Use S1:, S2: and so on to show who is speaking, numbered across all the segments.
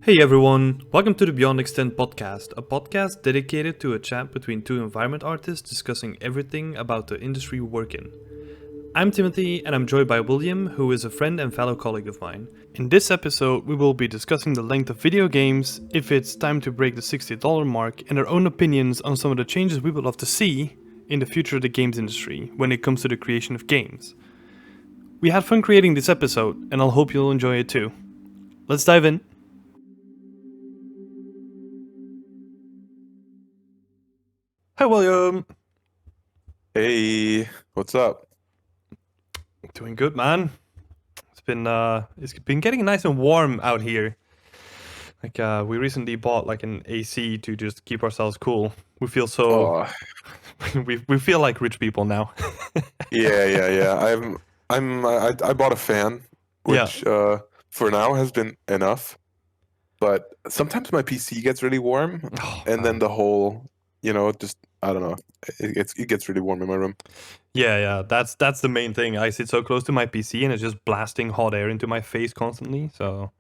S1: Hey everyone, welcome to the Beyond Extent podcast, a podcast dedicated to a chat between two environment artists discussing everything about the industry we work in. I'm Timothy and I'm joined by William, who is a friend and fellow colleague of mine. In this episode, we will be discussing the length of video games, if it's time to break the $60 mark, and our own opinions on some of the changes we would love to see in the future of the games industry when it comes to the creation of games. We had fun creating this episode, and I'll hope you'll enjoy it too. Let's dive in. Hi William!
S2: Hey, what's up?
S1: Doing good, man. It's been getting nice and warm out here. We recently bought like an AC to just keep ourselves cool. We feel so
S2: Oh,
S1: we feel like rich people now.
S2: yeah. I bought a fan,
S1: Yeah.
S2: which for now has been enough. But sometimes my PC gets really warm,
S1: Oh,
S2: and then
S1: man.
S2: the whole, just I don't know, it gets really warm in my room.
S1: Yeah. That's the main thing. I sit so close to my PC and it's just blasting hot air into my face constantly. So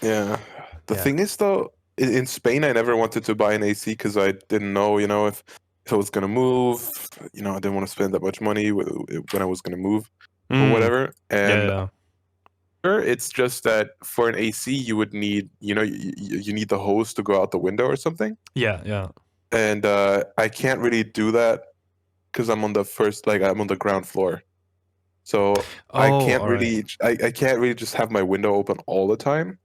S2: Yeah. The
S1: yeah.
S2: thing is though, in Spain, I never wanted to buy an AC because I didn't know, if I was gonna move. I didn't want to spend that much money when I was gonna move or
S1: Mm,
S2: whatever. And
S1: yeah.
S2: it's just that for an AC, you would need, you need the hose to go out the window or something.
S1: Yeah.
S2: And I can't really do that because I'm on I'm on the ground floor. So I
S1: Oh,
S2: can't
S1: all right.
S2: really, I can't really just have my window open all the time,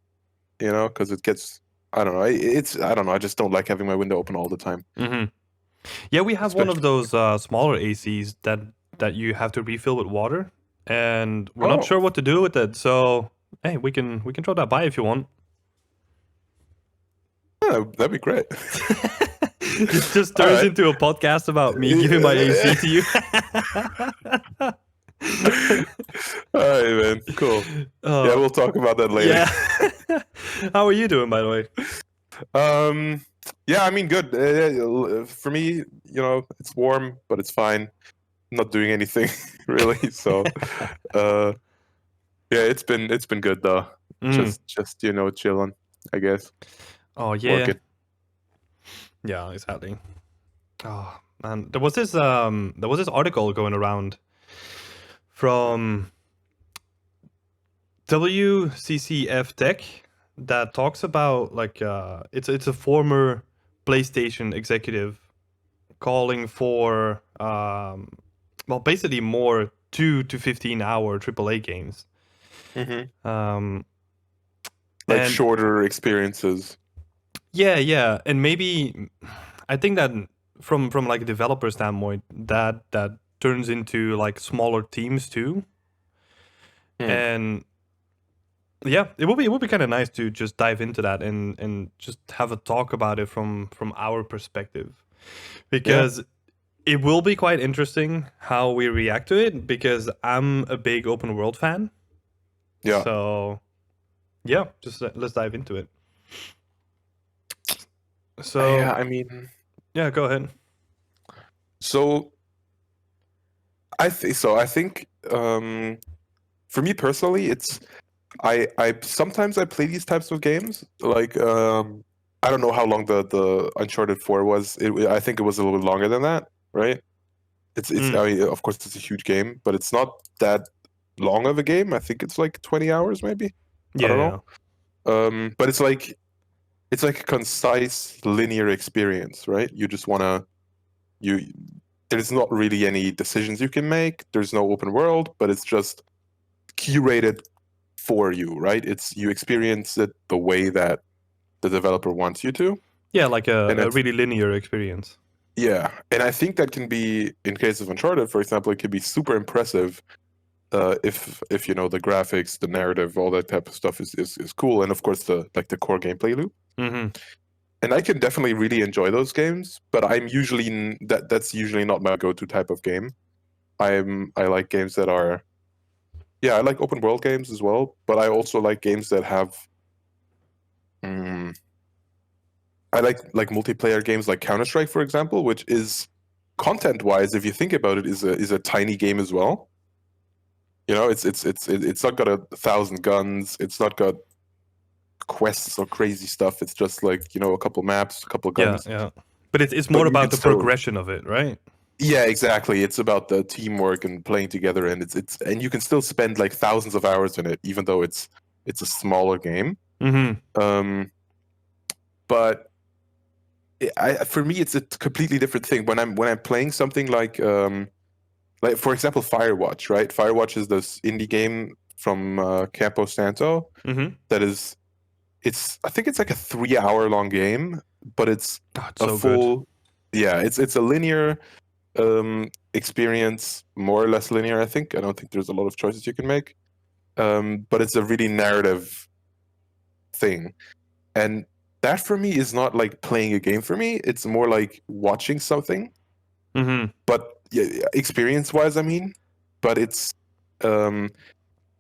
S2: because it gets, I don't know, I don't know, I just don't like having my window open all the time.
S1: Mm-hmm. Yeah, we have one of
S2: Especially,
S1: those smaller ACs that you have to refill with water, and we're not
S2: oh,
S1: sure what to do with it. So hey, we can throw that by if you want.
S2: yeah, that'd be great.
S1: It just
S2: All
S1: turns
S2: right.
S1: into a podcast about me giving my AC to you.
S2: All right, man. Cool. Yeah,
S1: uh,
S2: we'll talk about that later.
S1: yeah. How are you doing, by the way?
S2: Um, yeah, I mean, good. For me, it's warm, but it's fine. I'm not doing anything really. So, uh, yeah, it's been good though.
S1: Mm.
S2: Just chilling, I guess.
S1: Oh yeah,
S2: Working.
S1: yeah, exactly. Oh man, there was this article going around from WCCF Tech that talks about it's a former PlayStation executive calling for basically more 2 to 15 hour AAA games.
S2: Hmm.
S1: Um,
S2: Like
S1: and
S2: shorter experiences.
S1: yeah, and maybe I think that from like a developer standpoint that turns into like smaller teams too.
S2: Hmm.
S1: And yeah, it would be kind of nice to just dive into that and just have a talk about it from our perspective,
S2: Yeah.
S1: because it will be quite interesting how we react to it, because I'm a big open world fan.
S2: Yeah.
S1: So yeah, just let's dive into it.
S2: Yeah.
S1: So
S2: I mean,
S1: yeah, go ahead.
S2: so I think for me personally, it's I sometimes I play these types of games. Like I don't know how long the Uncharted 4 was. I think it was a little bit longer than that, right? It's
S1: Mm,
S2: I mean, of course it's a huge game, but it's not that long of a game. I think it's like 20 hours maybe. I don't
S1: yeah.
S2: know. But it's like a concise linear experience, right? You just want to you there's not really any decisions you can make. There's no open world, but it's just curated for you, right? It's you experience it the way that the developer wants you to.
S1: Yeah, like
S2: And
S1: a
S2: it's
S1: really linear experience.
S2: yeah, and I think that can be, in case of Uncharted, for example, it can be super impressive if the graphics, the narrative, all that type of stuff is cool, and of course the core gameplay loop.
S1: Mm-hmm.
S2: And I can definitely really enjoy those games, but I'm usually that's usually not my go-to type of game. I like games that are yeah, I like open world games as well, but I also like games that have mm, I like multiplayer games like Counter-Strike, for example, which is content-wise, if you think about it, is a tiny game as well. It's not got 1,000 guns. It's not got quests or crazy stuff. It's just like, a couple maps, a couple
S1: Yeah,
S2: guns.
S1: yeah. But it's
S2: But
S1: more
S2: you
S1: about
S2: can
S1: the
S2: still,
S1: progression of it, right?
S2: yeah, exactly. It's about the teamwork and playing together, and and you can still spend like thousands of hours in it, even though it's a smaller game.
S1: Mm-hmm.
S2: But for me, it's a completely different thing when I'm playing something like for example, Firewatch. Right, Firewatch is this indie game from Campo Santo
S1: Mm-hmm.
S2: that is I think it's like a 3 hour long game, but it's
S1: Oh, it's
S2: a
S1: so good.
S2: full, yeah, it's a linear experience, more or less linear. I don't think there's a lot of choices you can make, but it's a really narrative thing, and that for me is not like playing a game. For me, it's more like watching something,
S1: Mm-hmm.
S2: but yeah, experience wise, I mean, but it's um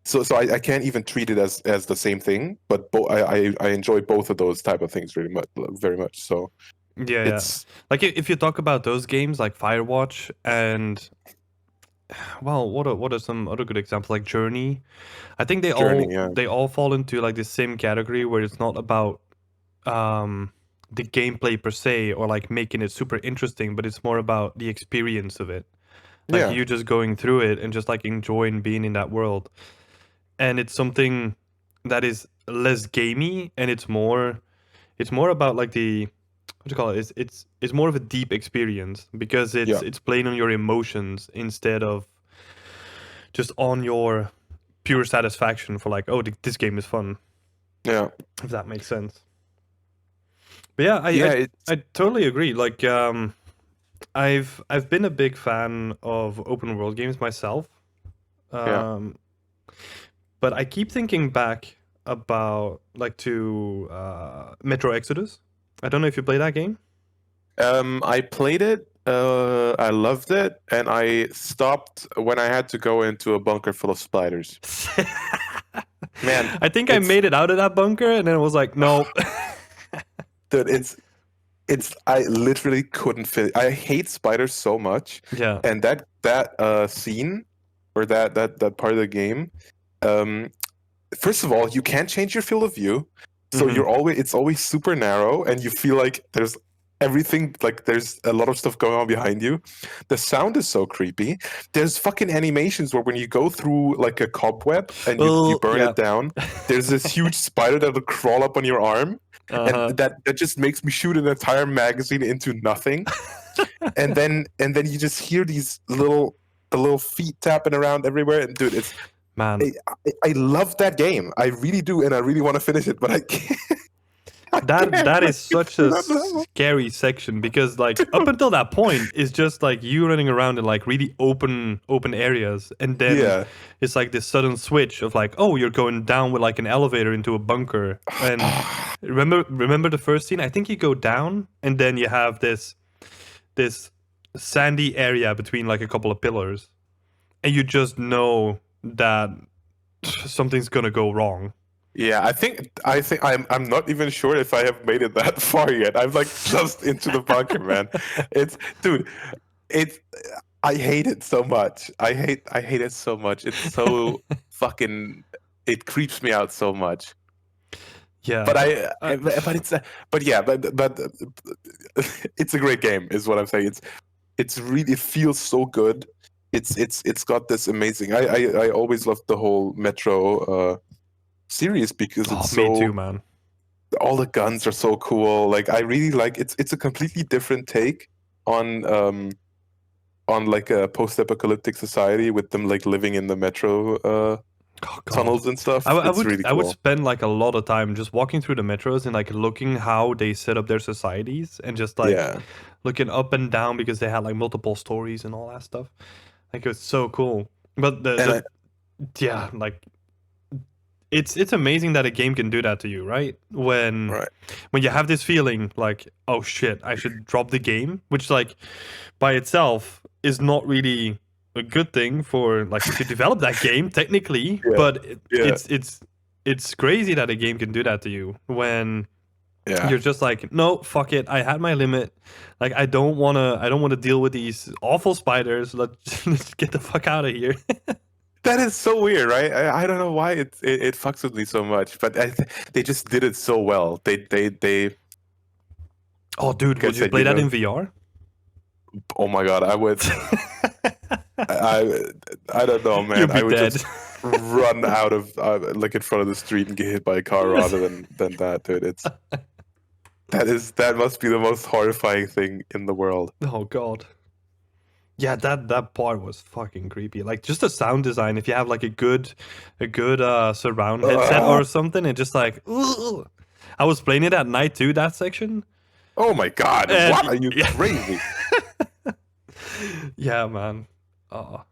S2: so I can't even treat it as the same thing, but I enjoy both of those type of things really much, very much. So
S1: Yeah, yeah.
S2: it's
S1: Like if you talk about those games like Firewatch and well, what are some other good examples like Journey? I think
S2: Journey, yeah,
S1: they all fall into like the same category where it's not about um the gameplay per se or like making it super interesting, but it's more about the experience of it. Like
S2: yeah,
S1: you just going through it and just like enjoying being in that world. And it's something that is less gamey and it's more about like the what do you call it? It's more of a deep experience because
S2: yeah,
S1: it's playing on your emotions instead of just on your pure satisfaction for like, oh, this game is fun.
S2: yeah,
S1: If that makes sense. But yeah,
S2: yeah. It's
S1: I totally agree. Like, I've been a big fan of open world games myself.
S2: yeah.
S1: Um, but I keep thinking back about like to Metro Exodus. I don't know if you play that game.
S2: I played it. I loved it, and I stopped when I had to go into a bunker full of spiders. Man,
S1: I think I
S2: it's
S1: made it out of that bunker, and then it was like, no.
S2: dude, it's I literally couldn't fit. I hate spiders so much,
S1: Yeah.
S2: and that scene or that part of the game. Um, First of all, you can't change your field of view, so
S1: Hmm.
S2: it's always super narrow, and you feel like there's everything, like there's a lot of stuff going on behind you. The sound is so creepy. There's fucking animations where when you go through like a cobweb and you
S1: Oh,
S2: burn
S1: yeah.
S2: it down, there's this huge spider that'll crawl up on your arm, and
S1: Uh-huh.
S2: that just makes me shoot an entire magazine into nothing. And then you just hear the little feet tapping around everywhere, and dude,
S1: Man,
S2: I love that game. I really do, and I really want to finish it, but I can't. I can't
S1: that
S2: make
S1: is
S2: it
S1: such
S2: through
S1: a
S2: that level.
S1: scary section because like up until that point it's just like you running around in like really open areas and then
S2: Yeah.
S1: it's like this sudden switch of like, oh, you're going down with like an elevator into a bunker. And remember the first scene? I think you go down and then you have this sandy area between like a couple of pillars and you just know that something's gonna go wrong.
S2: Yeah, I think I'm not even sure if I have made it that far yet. I'm like just into the bunker, man. It's dude, it's I hate it so much. I hate it so much. It's so fucking it creeps me out so much.
S1: Yeah.
S2: But but it's but yeah, but it's a great game is what I'm saying. It's really, it feels so good. It's got this amazing. I always loved the whole Metro series because
S1: Oh,
S2: it's
S1: me too,
S2: so,
S1: man.
S2: all the guns are so cool. Like I really like it's a completely different take on like a post-apocalyptic society with them like living in the metro
S1: Oh God,
S2: tunnels and stuff. It's really
S1: I would
S2: cool.
S1: spend like a lot of time just walking through the metros and like looking how they set up their societies and just like
S2: Yeah.
S1: looking up and down because they had like multiple stories and all that stuff. Like it was so cool. But
S2: And I
S1: the yeah, like it's amazing that a game can do that to you, right?
S2: right.
S1: When you have this feeling like, oh shit, I should drop the game, which like by itself is not really a good thing for like if you develop that game technically,
S2: Yeah.
S1: but
S2: Yeah.
S1: it's crazy that a game can do that to you when
S2: Yeah.
S1: you're just like, no, fuck it, I had my limit. Like I don't wanna deal with these awful spiders. Let's get the fuck out of here.
S2: That is so weird, right? I don't know why it fucks with me so much, but they just did it so well. They
S1: Oh, dude,
S2: like I
S1: would you
S2: said,
S1: play that in VR?
S2: oh my god, I would. I I don't know, man.
S1: You'd be
S2: I would
S1: dead.
S2: just run out of like in front of the street and get hit by a car rather than that, dude. That must be the most horrifying thing in the world.
S1: Oh god. Yeah, that part was fucking creepy. Like just the sound design. If you have like a good surround headset
S2: Uh,
S1: or something, it just like. Ugh. I was playing it at night too. That section,
S2: oh my god, what
S1: and
S2: are you
S1: yeah,
S2: crazy?
S1: yeah, man. Oh.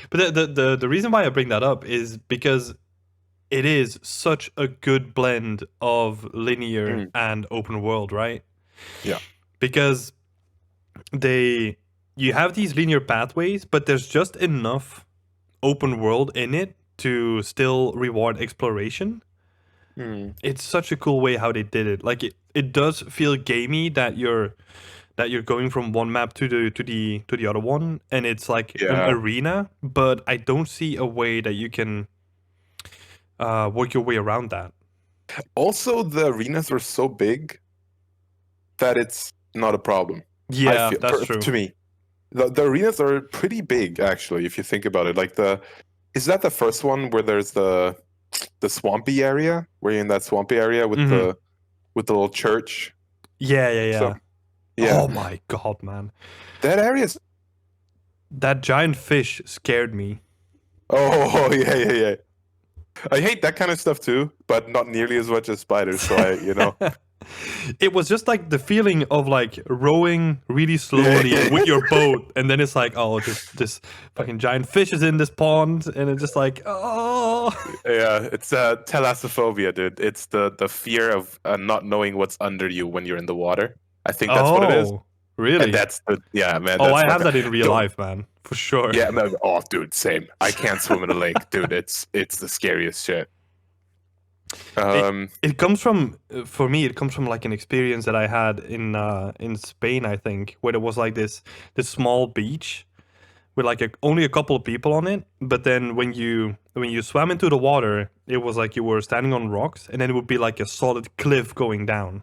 S1: But the reason why I bring that up is because it is such a good blend of linear
S2: Mm,
S1: and open world, right?
S2: yeah,
S1: Because they you have these linear pathways, but there's just enough open world in it to still reward exploration.
S2: mm,
S1: It's such a cool way how they did it. Like it does feel gamey that you're going from one map to the other one, and it's like an
S2: yeah.
S1: arena. But I don't see a way that you can work your way around that.
S2: Also, the arenas are so big that it's not a problem. I
S1: Yeah,
S2: feel
S1: that's true.
S2: to me, the arenas are pretty big actually. If you think about it, like the is that the first one where there's the swampy area where you're in that swampy area
S1: Hmm.
S2: with the little church.
S1: Yeah, yeah,
S2: So
S1: yeah.
S2: yeah,
S1: Oh my god, man,
S2: that area is.
S1: that giant fish scared me.
S2: Oh yeah, yeah, yeah. I hate that kind of stuff too, but not nearly as much as spiders. So
S1: It was just like the feeling of like rowing really
S2: yeah,
S1: slowly
S2: yeah,
S1: with your boat, and then it's like, oh, this fucking giant fish is in this pond, and it's just like, oh,
S2: yeah. It's thalassophobia, dude. It's the fear of not knowing what's under you when you're in the water. I think that's what it is,
S1: oh,
S2: and
S1: really?
S2: that's the yeah, man.
S1: Oh,
S2: That's
S1: I
S2: my
S1: have that in real
S2: don't.
S1: life, man, for sure.
S2: Yeah, man. Oh, dude, same. I can't swim in a lake, dude. It's the scariest shit.
S1: It
S2: Um,
S1: it comes from for me. It comes from like an experience that I had in Spain, I think, where there was like this small beach with like only a couple of people on it. But then when you swam into the water, it was like you were standing on rocks, and then it would be like a solid cliff going down.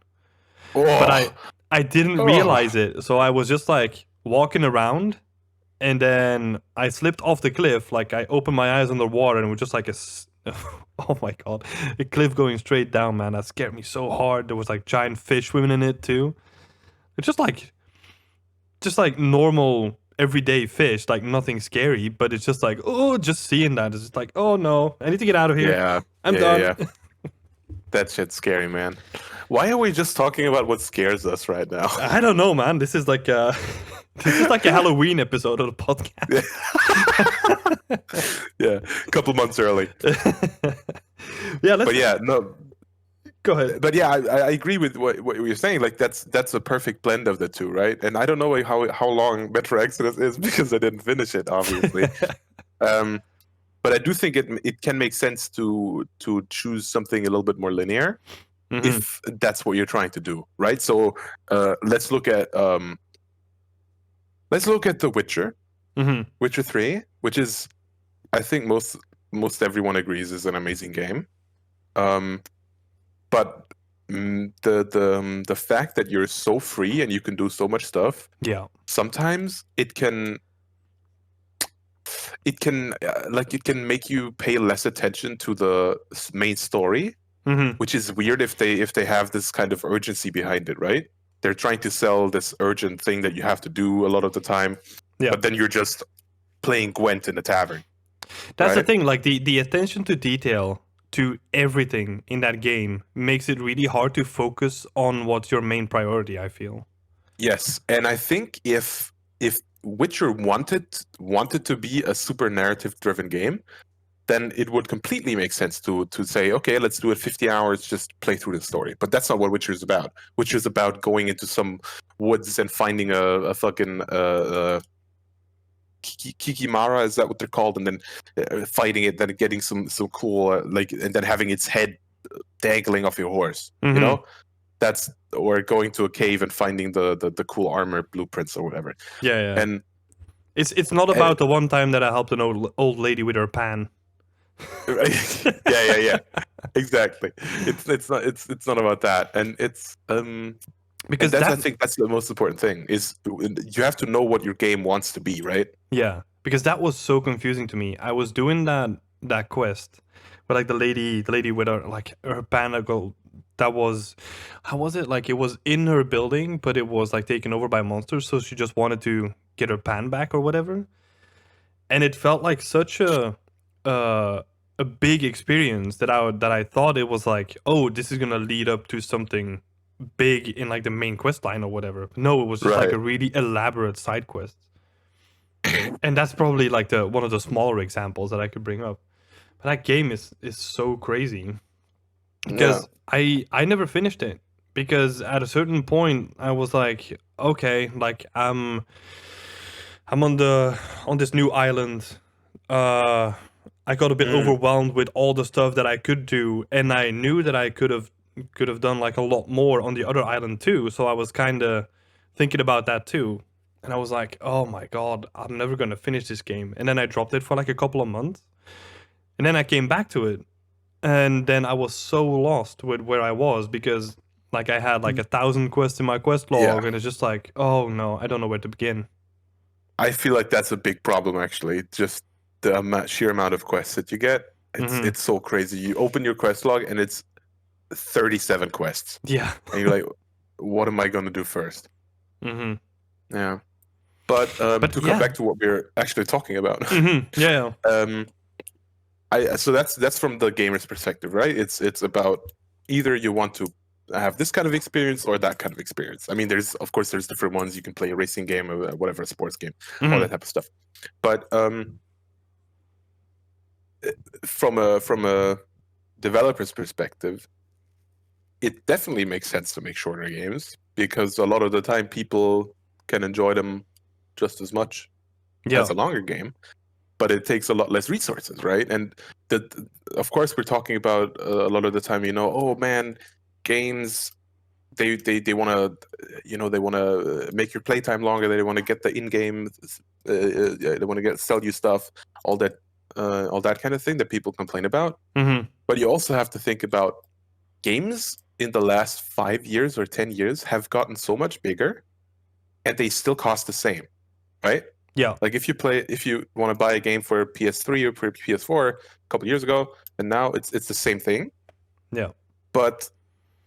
S1: But I
S2: oh,
S1: I didn't
S2: oh,
S1: realize it, so I was just like walking around, and then I slipped off the cliff. Like I opened my eyes underwater, and it was just like oh my god, a cliff going straight down, man. That scared me so hard. There was like giant fish swimming in it too. It's just like normal everyday fish, like nothing scary, but it's just like, oh, just seeing that is just like, oh no, I need to get out of here.
S2: yeah,
S1: I'm
S2: yeah, yeah,
S1: done.
S2: yeah. That shit's scary, man. Why are we just talking about what scares us right now?
S1: I don't know, man. This is like this is like a Halloween episode of the
S2: Yeah,
S1: podcast.
S2: yeah, a couple months early.
S1: Yeah,
S2: But
S1: let's
S2: yeah, no,
S1: go ahead.
S2: but yeah, I agree with what you're saying. Like that's a perfect blend of the two, right? And I don't know how long Metro Exodus is because I didn't finish it, obviously. Um, but I do think it can make sense to choose something a little bit more linear
S1: Hmm.
S2: if that's what you're trying to do, right? So let's look at The Witcher,
S1: Hmm.
S2: Witcher 3, which is I think most everyone agrees is an amazing game. Um, but the fact that you're so free and you can do so much stuff,
S1: Yeah.
S2: sometimes it can make you pay less attention to the main story,
S1: Hmm.
S2: which is weird if they have this kind of urgency behind it, right? They're trying to sell this urgent thing that you have to do a lot of the time,
S1: Yeah.
S2: but then you're just playing Gwent in a tavern,
S1: That's the
S2: right?
S1: thing. Like the attention to detail to everything in that game makes it really hard to focus on what's your main priority. I feel.
S2: Yes, and I think if Witcher wanted to be a super narrative driven game, then it would completely make sense to say, okay, let's do it 50 hours, just play through the story. But that's not what Witcher is about. Witcher is about going into some woods and finding a fucking Kikimara, is that what they're called? And then fighting it, then getting some cool like, and then having its head dangling off your horse. You
S1: Hmm.
S2: know, that's or going to a cave and finding the cool armor blueprints or whatever.
S1: Yeah. Yeah.
S2: And
S1: It's not
S2: Eh,
S1: about the one time that I helped an old lady with her pan.
S2: yeah. Exactly. It's not about that, and and
S1: Because
S2: that's, I
S1: that
S2: think that's the most important thing, is you have to know what your game wants to be, right?
S1: Yeah, because that was so confusing to me. I was doing that quest with like the lady with her like her panacle. That was, how was it? Like it was in her building, but it was like taken over by monsters. So she just wanted to get her pan back or whatever. And it felt like such uh, a big experience that I thought it was like, oh, this is gonna lead up to something big in like the main quest line or whatever. But no, it was just like
S2: Right.
S1: a really elaborate side quest. And that's probably like the one of the smaller examples that I could bring up. But that game is so crazy
S2: Yeah.
S1: because I never finished it, because at a certain point I was like, okay, like I'm on this new island. Uh, I got a bit
S2: Mm,
S1: overwhelmed with all the stuff that I could do, and I knew that I could have done like a lot more on the other island too. So I was kind of thinking about that too, and I was like, oh my god, I'm never gonna finish this game. And then I dropped it for like a couple of months, and then I came back to it, and then I was so lost with where I was because like I had like 1,000 quests in my quest
S2: yeah.
S1: log, and it's just like, oh no, I don't know where to begin.
S2: I feel like that's a big problem, actually. Just the sheer amount of quests that you get.
S1: Hmm.
S2: It's so crazy. You open your quest log and it's 37 quests,
S1: Yeah.
S2: and you're like, what am I going to do first?
S1: Hmm.
S2: Yeah. But
S1: But
S2: to come
S1: yeah.
S2: back to what we're actually talking about,
S1: Hmm. Yeah.
S2: um, so that's from the gamer's perspective, right? It's about either you want to have this kind of experience or that kind of experience. I mean, there's, of course, there's different ones. You can play a racing game or whatever, a sports game, all
S1: Hmm.
S2: that type of stuff. But from a developer's perspective, it definitely makes sense to make shorter games, because a lot of the time people can enjoy them just as much as
S1: Yeah.
S2: a longer game, but it takes a lot less resources, right? And that, of course, we're talking about a lot of the time, oh man, games, they want to, they want to make your playtime longer. They want to get the in-game, they want to sell you stuff, all that, all that kind of thing that people complain about.
S1: Hmm.
S2: But you also have to think about games in the last 5 years or 10 years have gotten so much bigger, and they still cost the same, right?
S1: Yeah.
S2: Like if you want to buy a game for PS3 or for PS4 a couple years ago, and now it's the same thing,
S1: Yeah.
S2: but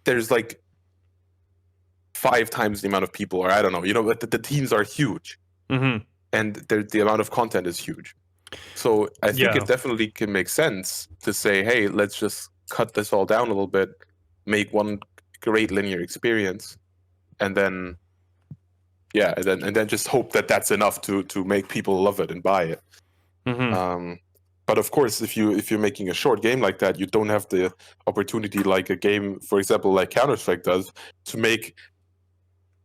S2: there's like 5 times the amount of people, or I don't know, but the teams are huge,
S1: Hmm.
S2: and the amount of content is huge. So I think it
S1: Yeah.
S2: definitely can make sense to say, hey, let's just cut this all down a little bit, make one great linear experience, and then and then just hope that that's enough to make people love it and buy it.
S1: Hmm.
S2: But of course, if you're making a short game like that, you don't have the opportunity, like a game, for example, like Counter-Strike does, to make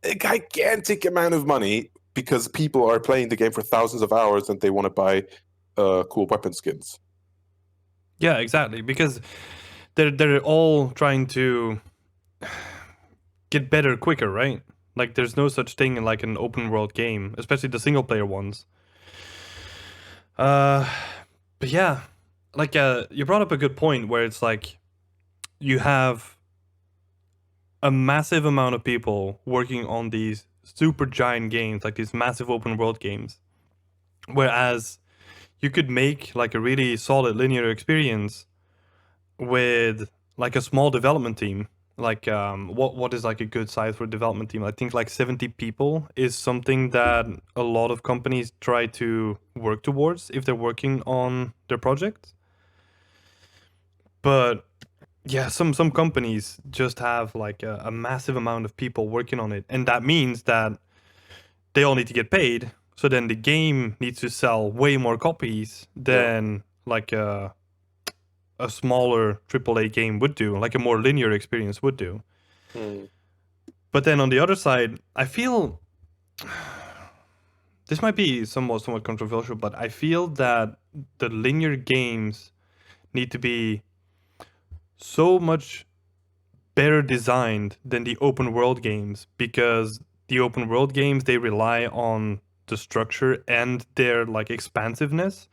S2: a gigantic amount of money, because people are playing the game for thousands of hours and they want to buy cool weapon skins.
S1: Yeah. Exactly. Because they're all trying to get better quicker, right? Like there's no such thing in like an open world game, especially the single player ones. Uh, but yeah, like you brought up a good point where it's like you have a massive amount of people working on these super giant games, like these massive open world games. Whereas you could make like a really solid linear experience with like a small development team. Like what is like a good size for a development team? I think like 70 people is something that a lot of companies try to work towards if they're working on their project. But yeah, some companies just have like a massive amount of people working on it, and that means that they all need to get paid. So then the game needs to sell way more copies
S2: Yeah.
S1: than like a smaller AAA game would do, like a more linear experience would do.
S2: Mm.
S1: But then on the other side, I feel this might be somewhat controversial, but I feel that the linear games need to be so much better designed than the open world games, because the open world games they rely on the structure and their like expansiveness,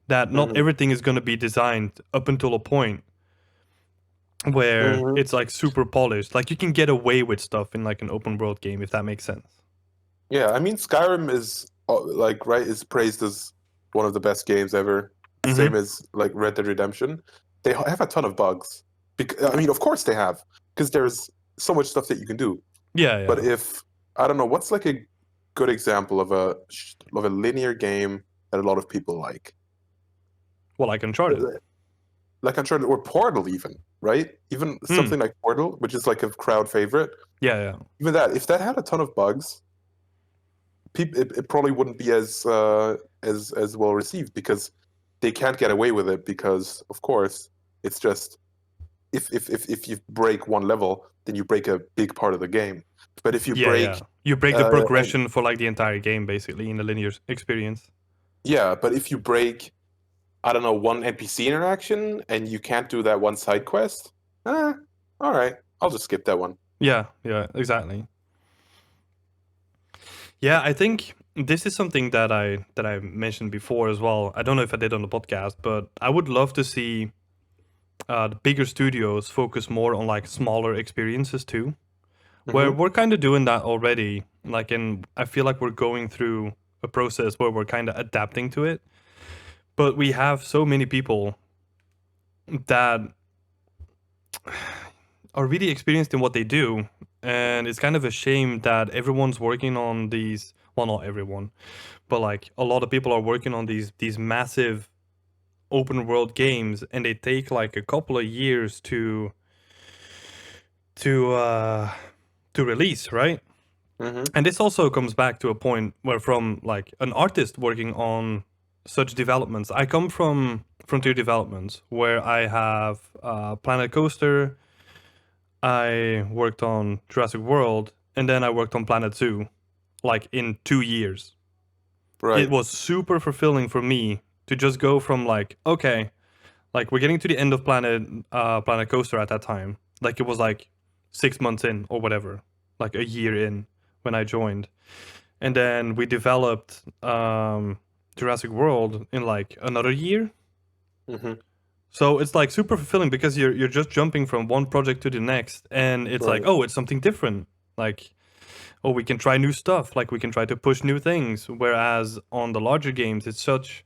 S1: that not
S2: Mhm.
S1: everything is going to be designed up until a point where
S2: Mhm.
S1: it's like super polished. Like you can get away with stuff in like an open world game, if that makes sense.
S2: Yeah, I mean Skyrim is like right is praised as one of the best games ever. Same
S1: Mm-hmm.
S2: as like Red Dead Redemption. They have a ton of bugs. I mean, of course they have, because there's so much stuff that you can do.
S1: Yeah,
S2: But
S1: yeah.
S2: if I don't know, what's like a good example of a linear game that a lot of people like?
S1: Well, like Uncharted.
S2: Like Uncharted or Portal, even, right? Even
S1: Hmm.
S2: something like Portal, which is like a crowd favorite.
S1: Yeah, yeah.
S2: Even that, if that had a ton of bugs, it probably wouldn't be as well received, because they can't get away with it, because of course it's just if you break one level, then you break a big part of the game. But if you
S1: Yeah, yeah.
S2: break
S1: You break the
S2: and
S1: progression for like the entire game, basically, in the linear experience.
S2: yeah, but if you break, I don't know, one NPC interaction and you can't do that one side quest, all right, I'll just skip that one.
S1: Yeah, yeah, exactly. Yeah, I think this is something that I mentioned before as well. I don't know if I did on the podcast, but I would love to see the bigger studios focus more on like smaller experiences too. Where
S2: Hmm.
S1: we're kind of doing that already. Like, and I feel like we're going through a process where we're kind of adapting to it. But we have so many people that are really experienced in what they do, and it's kind of a shame that everyone's working on these. Well, not everyone, but like a lot of people are working on these massive open world games, and they take like a couple of years to uh to release, right?
S2: Hmm.
S1: And this also comes back to a point where, from like an artist working on such developments, I come from Frontier Developments, where I have Planet Coaster, I worked on Jurassic World, and then I worked on Planet Zoo, like in 2 years. It
S2: Right.
S1: was super fulfilling for me to just go from like, okay, like we're getting to the end of Planet Coaster at that time. Like it was like 6 months in or whatever, like a year in when I joined, and then we developed Jurassic World in like another year.
S2: Hmm.
S1: So it's like super fulfilling because you're just jumping from one project to the next, and it's like,
S2: Right.
S1: oh, it's something different. Like, oh, we can try new stuff. Like we can try to push new things. Whereas on the larger games, it's such.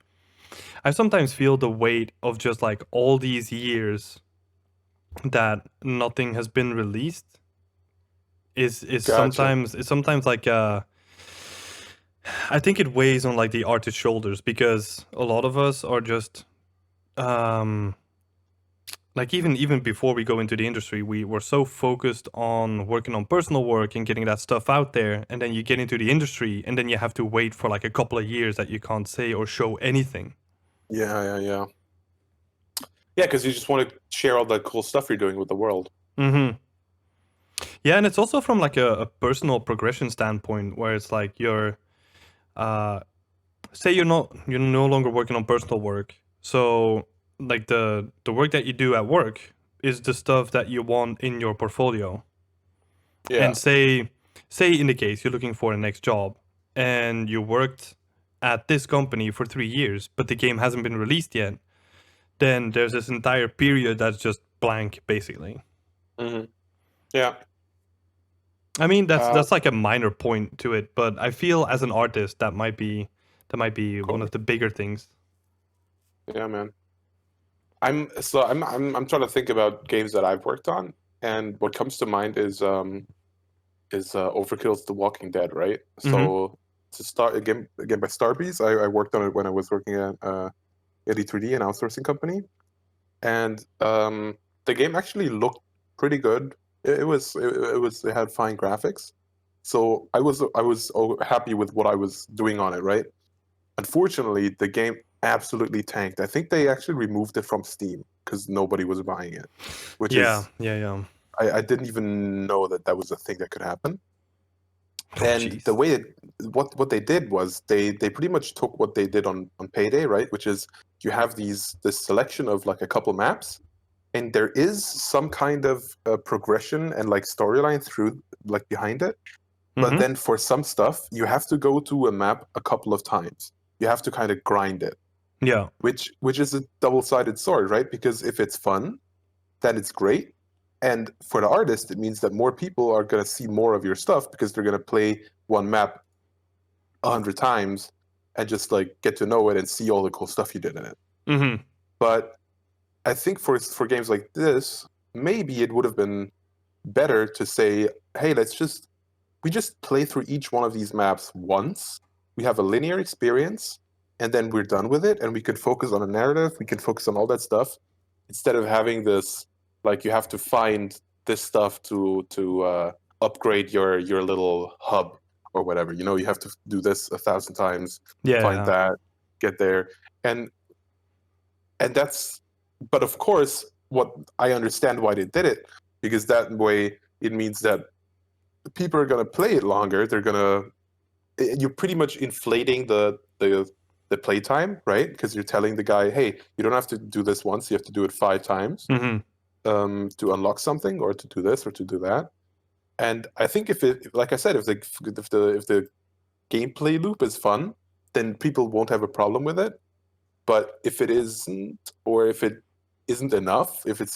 S1: I sometimes feel the weight of just like all these years that nothing has been released is
S2: Gotcha.
S1: sometimes it's sometimes like I think it weighs on like the artist's shoulders because a lot of us are just um like even before we go into the industry, we were so focused on working on personal work and getting that stuff out there, and then you get into the industry and then you have to wait for like a couple of years that you can't say or show anything.
S2: Yeah, yeah, yeah. Yeah, because you just want to share all the cool stuff you're doing with the world.
S1: Mm-hmm. Yeah, and it's also from like a personal progression standpoint where it's like you're uh say you're no longer working on personal work. So like the work that you do at work is the stuff that you want in your portfolio. And
S2: Yeah.
S1: say in the case you're looking for a next job and you worked at this company for 3 years, but the game hasn't been released yet, then there's this entire period that's just blank basically.
S2: Hmm. Yeah.
S1: I mean,
S2: Uh,
S1: that's like a minor point to it, but I feel as an artist that might be one
S2: cool.
S1: of the bigger things.
S2: Yeah, man. I'm trying to think about games that I've worked on, and what comes to mind is Overkill's The Walking Dead, right?
S1: Mhm.
S2: So to start again by Starbreeze, I worked on it when I was working at 3D, an outsourcing company, and the game actually looked pretty good. It had fine graphics, so I was happy with what I was doing on it, right? Unfortunately, the game absolutely tanked. I think they actually removed it from Steam because nobody was buying it, which
S1: Yeah,
S2: is
S1: yeah, yeah.
S2: I didn't even know that that was a thing that could happen.
S1: Oh,
S2: And the
S1: jeez.
S2: way what they did was they pretty much took what they did on Payday, right? Which is you have this selection of like a couple maps, and there is some kind of progression and like storyline through like behind it. But then for some stuff, you have to go to a map a couple of times. You have to kind of grind it,
S1: Yeah.
S2: which is a double-sided sword, right? Because if it's fun, then it's great. And for the artist, it means that more people are going to see more of your stuff because they're going to play one map 100 times and just like get to know it and see all the cool stuff you did in it.
S1: Mm-hmm.
S2: But I think for games like this, maybe it would have been better to say, hey, we just play through each one of these maps once. We have a linear experience, and then we're done with it, and we can focus on a narrative. We can focus on all that stuff instead of having this like you have to find this stuff to upgrade your little hub or whatever. You know, you have to do this 1,000 times, find
S1: Yeah.
S2: that, get there, and that's. But of course, what I understand why they did it, because that way it means that people are going to play it longer. They're going to you're pretty much inflating the playtime, right? Because you're telling the guy, hey, you don't have to do this once; you have to do it 5 times
S1: Mm-hmm.
S2: to unlock something, or to do this, or to do that. And I think if it, like I said, if the gameplay loop is fun, then people won't have a problem with it. But if it isn't, or if it isn't enough, if it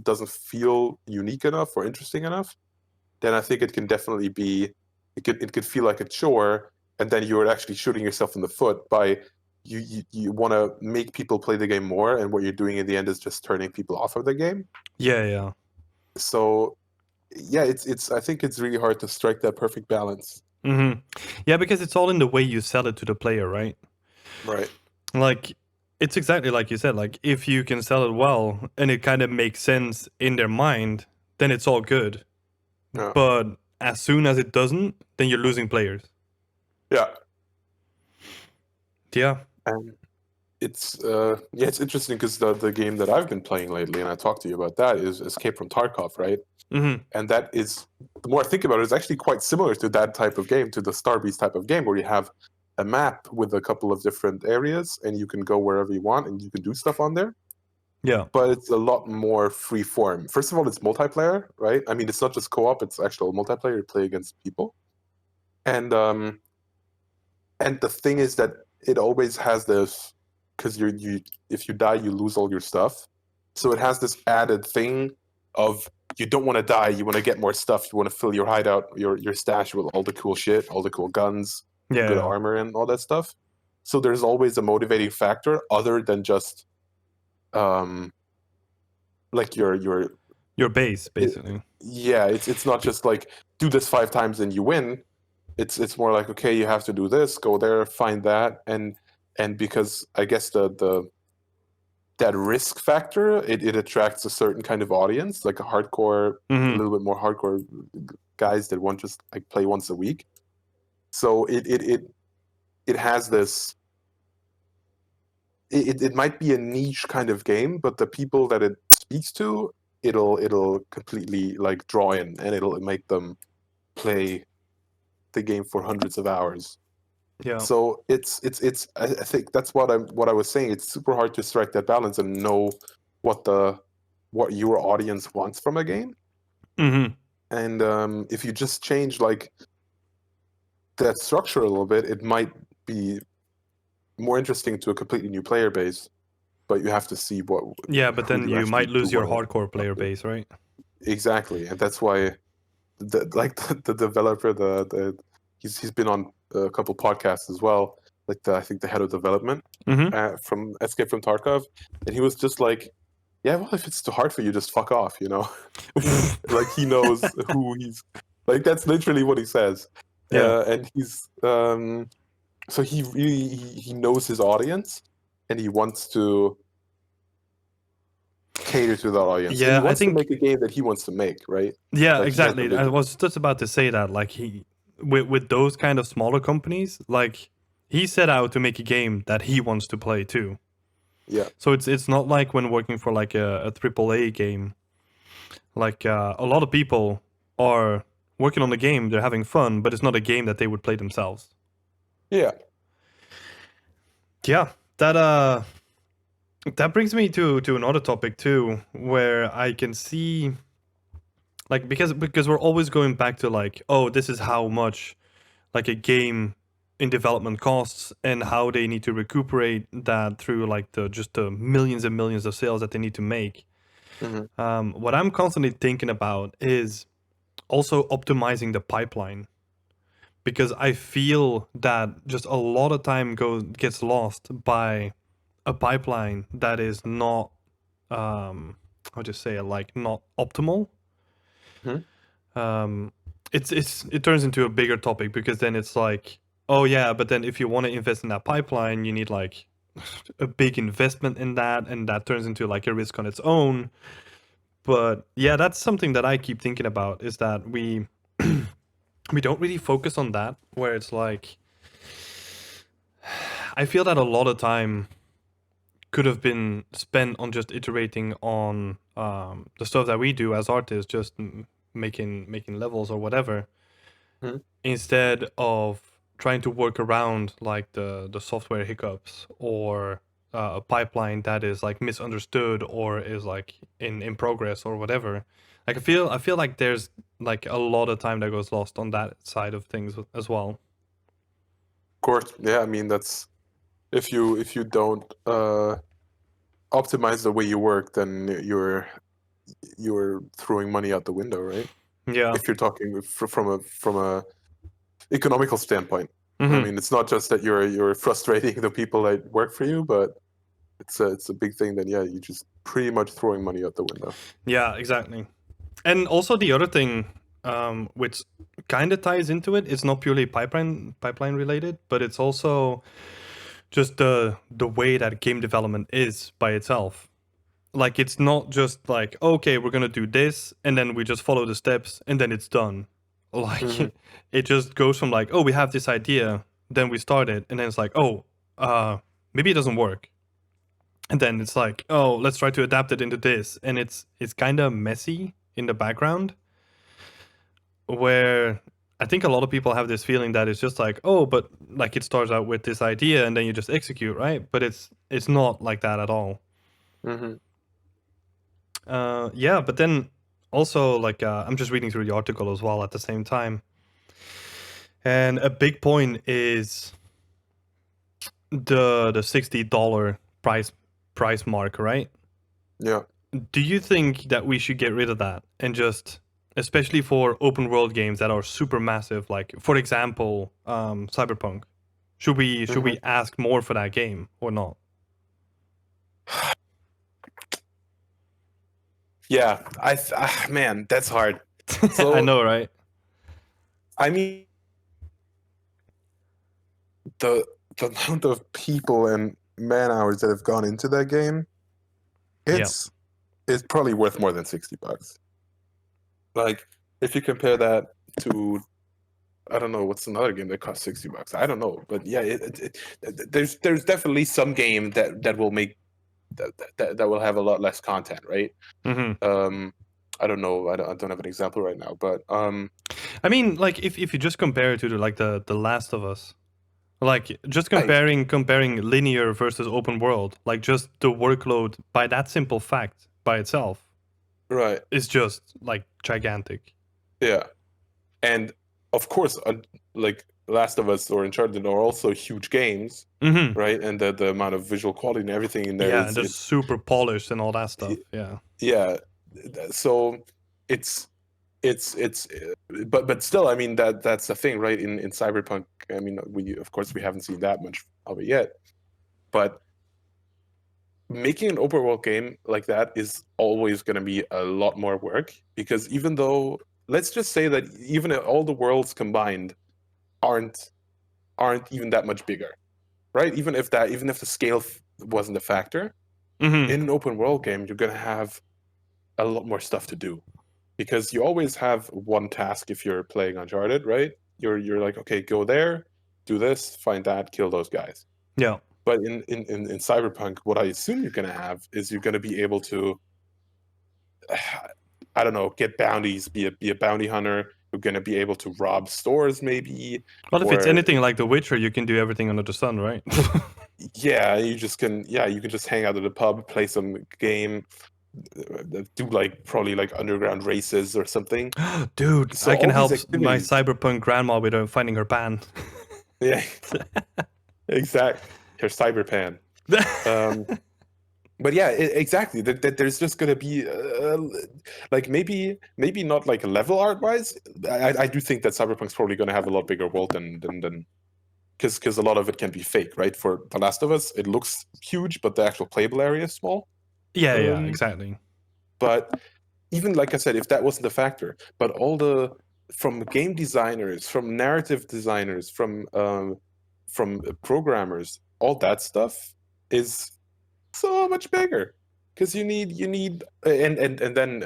S2: doesn't feel unique enough or interesting enough, then I think it can definitely be it could feel like a chore, and then you're actually shooting yourself in the foot by you want to make people play the game more, and what you're doing in the end is just turning people off of the game.
S1: Yeah.
S2: So yeah, it's I think it's really hard to strike that perfect balance.
S1: Mm-hmm. Yeah, because it's all in the way you sell it to the player, right?
S2: Right.
S1: Like, it's exactly like you said. Like, if you can sell it well and it kind of makes sense in their mind, then it's all good.
S2: Yeah.
S1: But as soon as it doesn't, then you're losing players.
S2: Yeah.
S1: Yeah.
S2: And it's interesting because the game that I've been playing lately, and I talked to you about that, is Escape from Tarkov, right?
S1: Mm-hmm.
S2: And that is, the more I think about it, it's actually quite similar to that type of game, to the Star Beast type of game, where you have a map with a couple of different areas, and you can go wherever you want, and you can do stuff on there.
S1: Yeah.
S2: But it's a lot more free form. First of all, it's multiplayer, right? I mean, it's not just co-op; it's actual multiplayer. You play against people, and the thing is that it always has this, because you if you die, you lose all your stuff. So it has this added thing of you don't want to die, you want to get more stuff, you want to fill your hideout, your stash with all the cool shit, all the cool guns, good
S1: Yeah.
S2: armor, and all that stuff. So there's always a motivating factor other than just um like
S1: Your base,
S2: it,
S1: basically.
S2: yeah, it's not just like do this 5 times and you win. It's more like, okay, you have to do this, go there, find that, and because I guess the that risk factor, it attracts a certain kind of audience, like a
S1: Mm-hmm.
S2: little bit more hardcore guys that want just like play once a week. So it has this. It might be a niche kind of game, but the people that it speaks to, it'll completely like draw in, and it'll make them play the game for hundreds of hours.
S1: Yeah.
S2: So it's I think that's what I was saying. It's super hard to strike that balance and know what your audience wants from a game.
S1: Mm-hmm.
S2: And if you just change like that structure a little bit, it might be more interesting to a completely new player base. But you have to see
S1: Yeah, but
S2: who
S1: then
S2: you
S1: you
S2: actually
S1: might
S2: do
S1: lose your
S2: want to
S1: hardcore
S2: talk
S1: player
S2: to.
S1: base, right?
S2: Exactly, and that's why the developer he's been on a couple podcasts as well. Like I think the head of development
S1: Mm-hmm.
S2: from Escape from Tarkov, and he was just like, "Yeah, well, if it's too hard for you, just fuck off," you know. Like he knows who he's like. That's literally what he says,
S1: Yeah.
S2: and he's so he really he knows his audience, and he wants to cater to that audience, and he
S1: Yeah, I
S2: wants to
S1: think.
S2: make a game that he wants to make, right?
S1: Yeah,
S2: Like he has a
S1: exactly. I
S2: vision.
S1: was just about to say that. Like with those kind of smaller companies, like he set out to make a game that he wants to play too.
S2: Yeah,
S1: So it's not like when working for like a AAA game. Like a lot of people are working on the game, they're having fun, but it's not a game that they would play themselves.
S2: yeah,
S1: Yeah, that brings me to another topic too, where I can see Like because we're always going back to like, oh, this is how much like a game in development costs and how they need to recuperate that through like the just the millions and millions of sales that they need to make.
S2: Hmm.
S1: What I'm constantly thinking about is also optimizing the pipeline because I feel that just a lot of time gets lost by a pipeline that is not how to say it, like not optimal.
S2: Hmm.
S1: um it turns into a bigger topic because then it's like, oh yeah, but then if you want to invest in that pipeline you need like a big investment in that, and that turns into like a risk on its own. But yeah, that's something that I keep thinking about, is that we don't really focus on that, where it's like I feel that a lot of time could have been spent on just iterating on the stuff that we do as artists, just making levels or whatever,
S2: Hmm.
S1: instead of trying to work around like the software hiccups or a pipeline that is like misunderstood or is like in progress or whatever. Like I feel like there's like a lot of time that goes lost on that side of things as well.
S2: Of course, yeah. I mean, that's if you don't optimize the way you work, then you're throwing money out the window, right?
S1: Yeah.
S2: If you're talking from a economical standpoint. I
S1: Hmm.
S2: mean, it's not just that you're frustrating the people that work for you, but it's a big thing that yeah, you just pretty much throwing money out the window.
S1: Yeah, exactly. And also the other thing, which kind of ties into it, it's not purely pipeline related, but it's also just the way that game development is by itself. Like it's not just like, okay, we're gonna do this and then we just follow the steps and then it's done.
S2: Hmm.
S1: Like it just goes from like, oh, we have this idea, then we start it, and then it's like, oh, maybe it doesn't work. And then it's like, oh, let's try to adapt it into this. And it's kind of messy in the background, where I think a lot of people have this feeling that it's just like, oh, but like it starts out with this idea and then you just execute, right? But it's not like that at all.
S2: Hmm.
S1: Yeah, but then also like I'm just reading through the article as well at the same time, and a big point is the $60 price mark, right?
S2: Yeah.
S1: Do you think that we should get rid of that and just, especially for open world games that are super massive, like for example, Cyberpunk, should we
S2: Hmm.
S1: ask more for that game or not?
S2: Yeah. Man, that's hard.
S1: I
S2: So
S1: know, right?
S2: I mean, the the amount of people and man hours that have gone into that game,
S1: Yeah.
S2: it's probably worth more than $60. Like if you compare that to I don't know what's another game that costs $60. I don't know, but yeah, there's definitely some game that will make that will have a lot less content, right?
S1: Hmm.
S2: Um, I don't know. I don't have an example right now, but
S1: I mean, like if you just compare it to the Last of Us, like just
S2: right,
S1: comparing linear versus open world, like just the workload by that simple fact by itself
S2: right,
S1: is just like gigantic.
S2: yeah, and of course, like Last of Us or Uncharted are also huge games,
S1: Hmm.
S2: right? And the amount of visual quality and everything in there
S1: Yeah,
S2: is
S1: and they're super polished and all that stuff. Yeah.
S2: yeah. So it's it's but still, I mean that's the thing, right? In Cyberpunk, I mean, we of course we haven't seen that much of it yet, but making an open world game like that is always going to be a lot more work because even though let's just say that even if all the worlds combined aren't aren't even that much bigger, right? Even if the scale wasn't a factor
S1: Hmm.
S2: in an open world game, you're going to have a lot more stuff to do because you always have one task if you're playing Uncharted, right? You're like, okay, go there, do this, find that, kill those guys.
S1: Yeah.
S2: But in Cyberpunk, what I assume you're gonna have is you're gonna be able to, I don't know, get bounties, be a bounty hunter. You're gonna be able to rob stores, maybe,
S1: Well, if it's
S2: or
S1: anything like The Witcher, you can do everything under the sun, right?
S2: yeah, you can just hang out at the pub, play some game. do like probably like underground races or something.
S1: Dude,
S2: So
S1: I can
S2: all these
S1: help my
S2: activities,
S1: cyberpunk grandma with finding her pan.
S2: yeah, exact. Her cyberpan. Um, but yeah, exactly. That there's just gonna be like maybe not like level art wise. I do think that Cyberpunk's probably gonna have a lot bigger world than because a lot of it can be fake, right? For The Last of Us, it looks huge, but the actual playable area is small.
S1: Yeah,
S2: Um,
S1: exactly.
S2: but even like I said, if that wasn't a factor, but all the from game designers, from narrative designers, from programmers, all that stuff is so much bigger because you need and then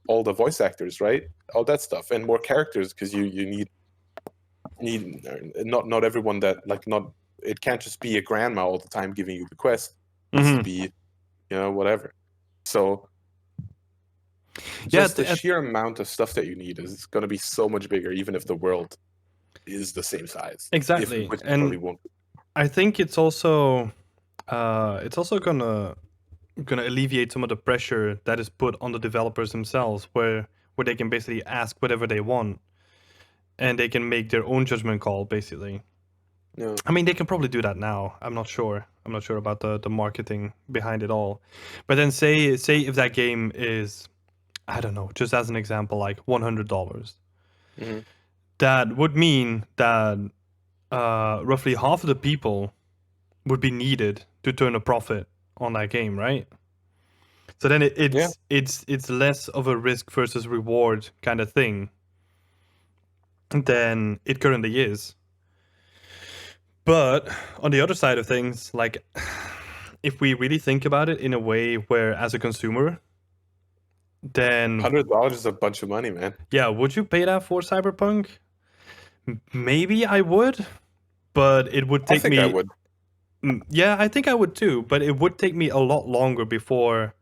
S2: all the voice actors, right? All that stuff and more characters because you need not everyone that like not it can't just be a grandma all the time giving you the quest. It needs to
S1: Hmm.
S2: be whatever. So
S1: Yeah,
S2: just the sheer amount of stuff that you need is going to be so much bigger, even if the world is the same size. If
S1: exactly.
S2: which it
S1: And
S2: probably won't.
S1: I think it's also gonna alleviate some of the pressure that is put on the developers themselves, where they can basically ask whatever they want and they can make their own judgment call, basically.
S2: Yeah,
S1: I mean, they can probably do that now. I'm not sure. I'm not sure about the marketing behind it all. But then say if that game is, I don't know, just as an example, like $100,
S2: hmm
S1: that would mean that roughly half of the people would be needed to turn a profit on that game, right? So then
S2: yeah,
S1: it's less of a risk versus reward kind of thing than it currently is. But on the other side of things, like if we really think about it in a way where as a consumer, then
S2: $100 is a bunch of money, man.
S1: yeah, would you pay that for Cyberpunk? Maybe I would, but it would
S2: I
S1: take
S2: think I
S1: me.
S2: would.
S1: Yeah, I think I would too, but it would take me a lot longer before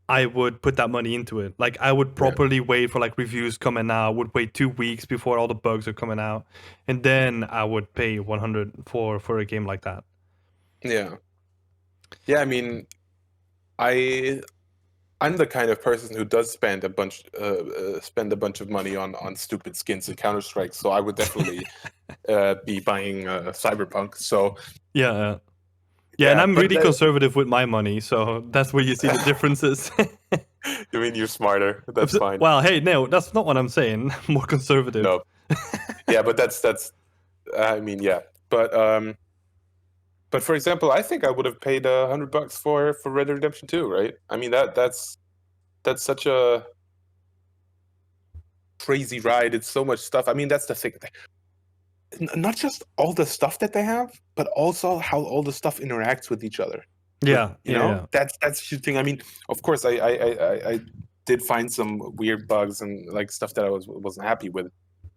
S1: I would put that money into it. Like I would
S2: Yeah,
S1: properly wait for like reviews coming out, would wait 2 weeks before all the bugs are coming out, and then I would pay 100 for a game like that.
S2: yeah, yeah. I mean, I I'm the kind of person who does spend a bunch of money on stupid skins in Counter Strike. So I would definitely be buying Cyberpunk. So
S1: Yeah, yeah, and
S2: yeah,
S1: I'm
S2: but
S1: really conservative with my money, so that's where you see the differences.
S2: you mean you're smarter? That's fine.
S1: Well, hey, no, that's not what I'm saying. I'm more conservative.
S2: No, yeah, but that's. I mean, yeah, but for example, I think I would have paid $100 for Red Dead Redemption 2, right? I mean that's such a crazy ride. It's so much stuff. I mean, that's the thing. Not just all the stuff that they have, but also how all the stuff interacts with each other. With
S1: Yeah, yeah,
S2: that's the thing. I mean, of course, I did find some weird bugs and like stuff that I wasn't happy with.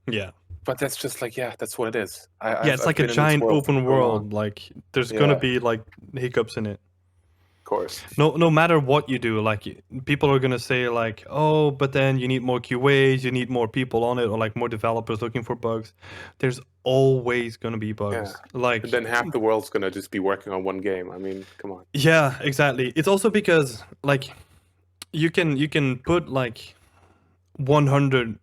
S1: yeah.
S2: But that's just like yeah, that's what it is.
S1: Yeah, it's
S2: I've
S1: like a
S2: been in this
S1: giant
S2: world for
S1: open
S2: so long.
S1: world. Like there's gonna
S2: Yeah, of
S1: be like hiccups in it.
S2: course.
S1: No matter what you do, like people are gonna say like, oh, but then you need more QAs, you need more people on it, or like more developers looking for bugs. There's always gonna be
S2: Yeah.
S1: bugs.
S2: And
S1: Like
S2: then half the world's gonna just be working on one game. I mean, come on.
S1: yeah, exactly. It's also because like you can put like 100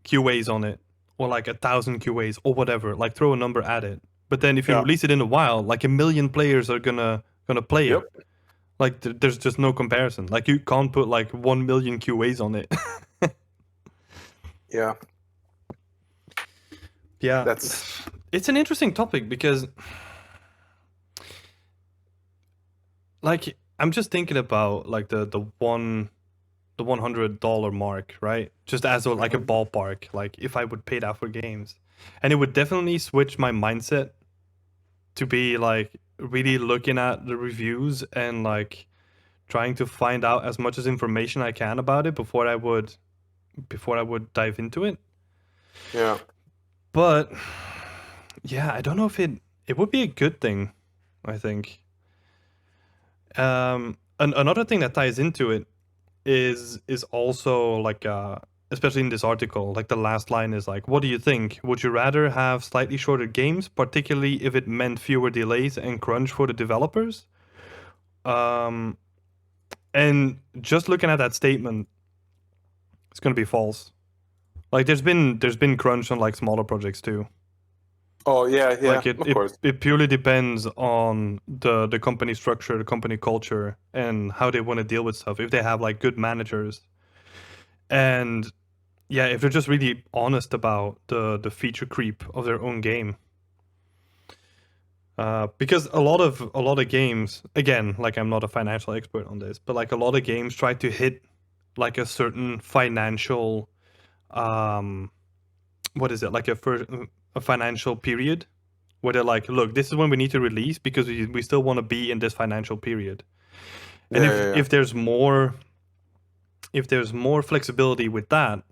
S1: QAs on it, or like 1,000 QAs or whatever. Like throw a number at it. But then if you
S2: Yeah.
S1: release it in a while, like 1 million players are gonna play
S2: Yep.
S1: it. Like there's just no comparison. Like you can't put like 1 million QAs on it.
S2: Yeah.
S1: Yeah,
S2: That's
S1: it's an interesting topic because like I'm just thinking about like the $100 mark, right? Just as a, like a
S2: mhm.
S1: ballpark, like if I would pay that for games, and it would definitely switch my mindset to be like really looking at the reviews and like trying to find out as much as information I can about it before I would dive into it.
S2: Yeah.
S1: But yeah, I don't know if it would be a good thing. I think. Another thing that ties into it is also like especially in this article, like the last line is like, what do you think? Would you rather have slightly shorter games, particularly if it meant fewer delays and crunch for the developers? Um And just looking at that statement, it's going to be false. Like there's been crunch on like smaller projects too.
S2: Oh yeah,
S1: Like
S2: yeah,
S1: it,
S2: of
S1: it,
S2: course.
S1: it purely depends on the company structure, the company culture, and how they want to deal with stuff. If they have like good managers, and yeah, if they're just really honest about the feature creep of their own game. Because a lot of games, again, like I'm not a financial expert on this, but like a lot of games try to hit like a certain financial, um, what is it, like a financial period where they're like, look, this is when we need to release because we still want to be in this financial period. And
S2: Yeah,
S1: if
S2: yeah, yeah.
S1: if there's more if there's more flexibility with that,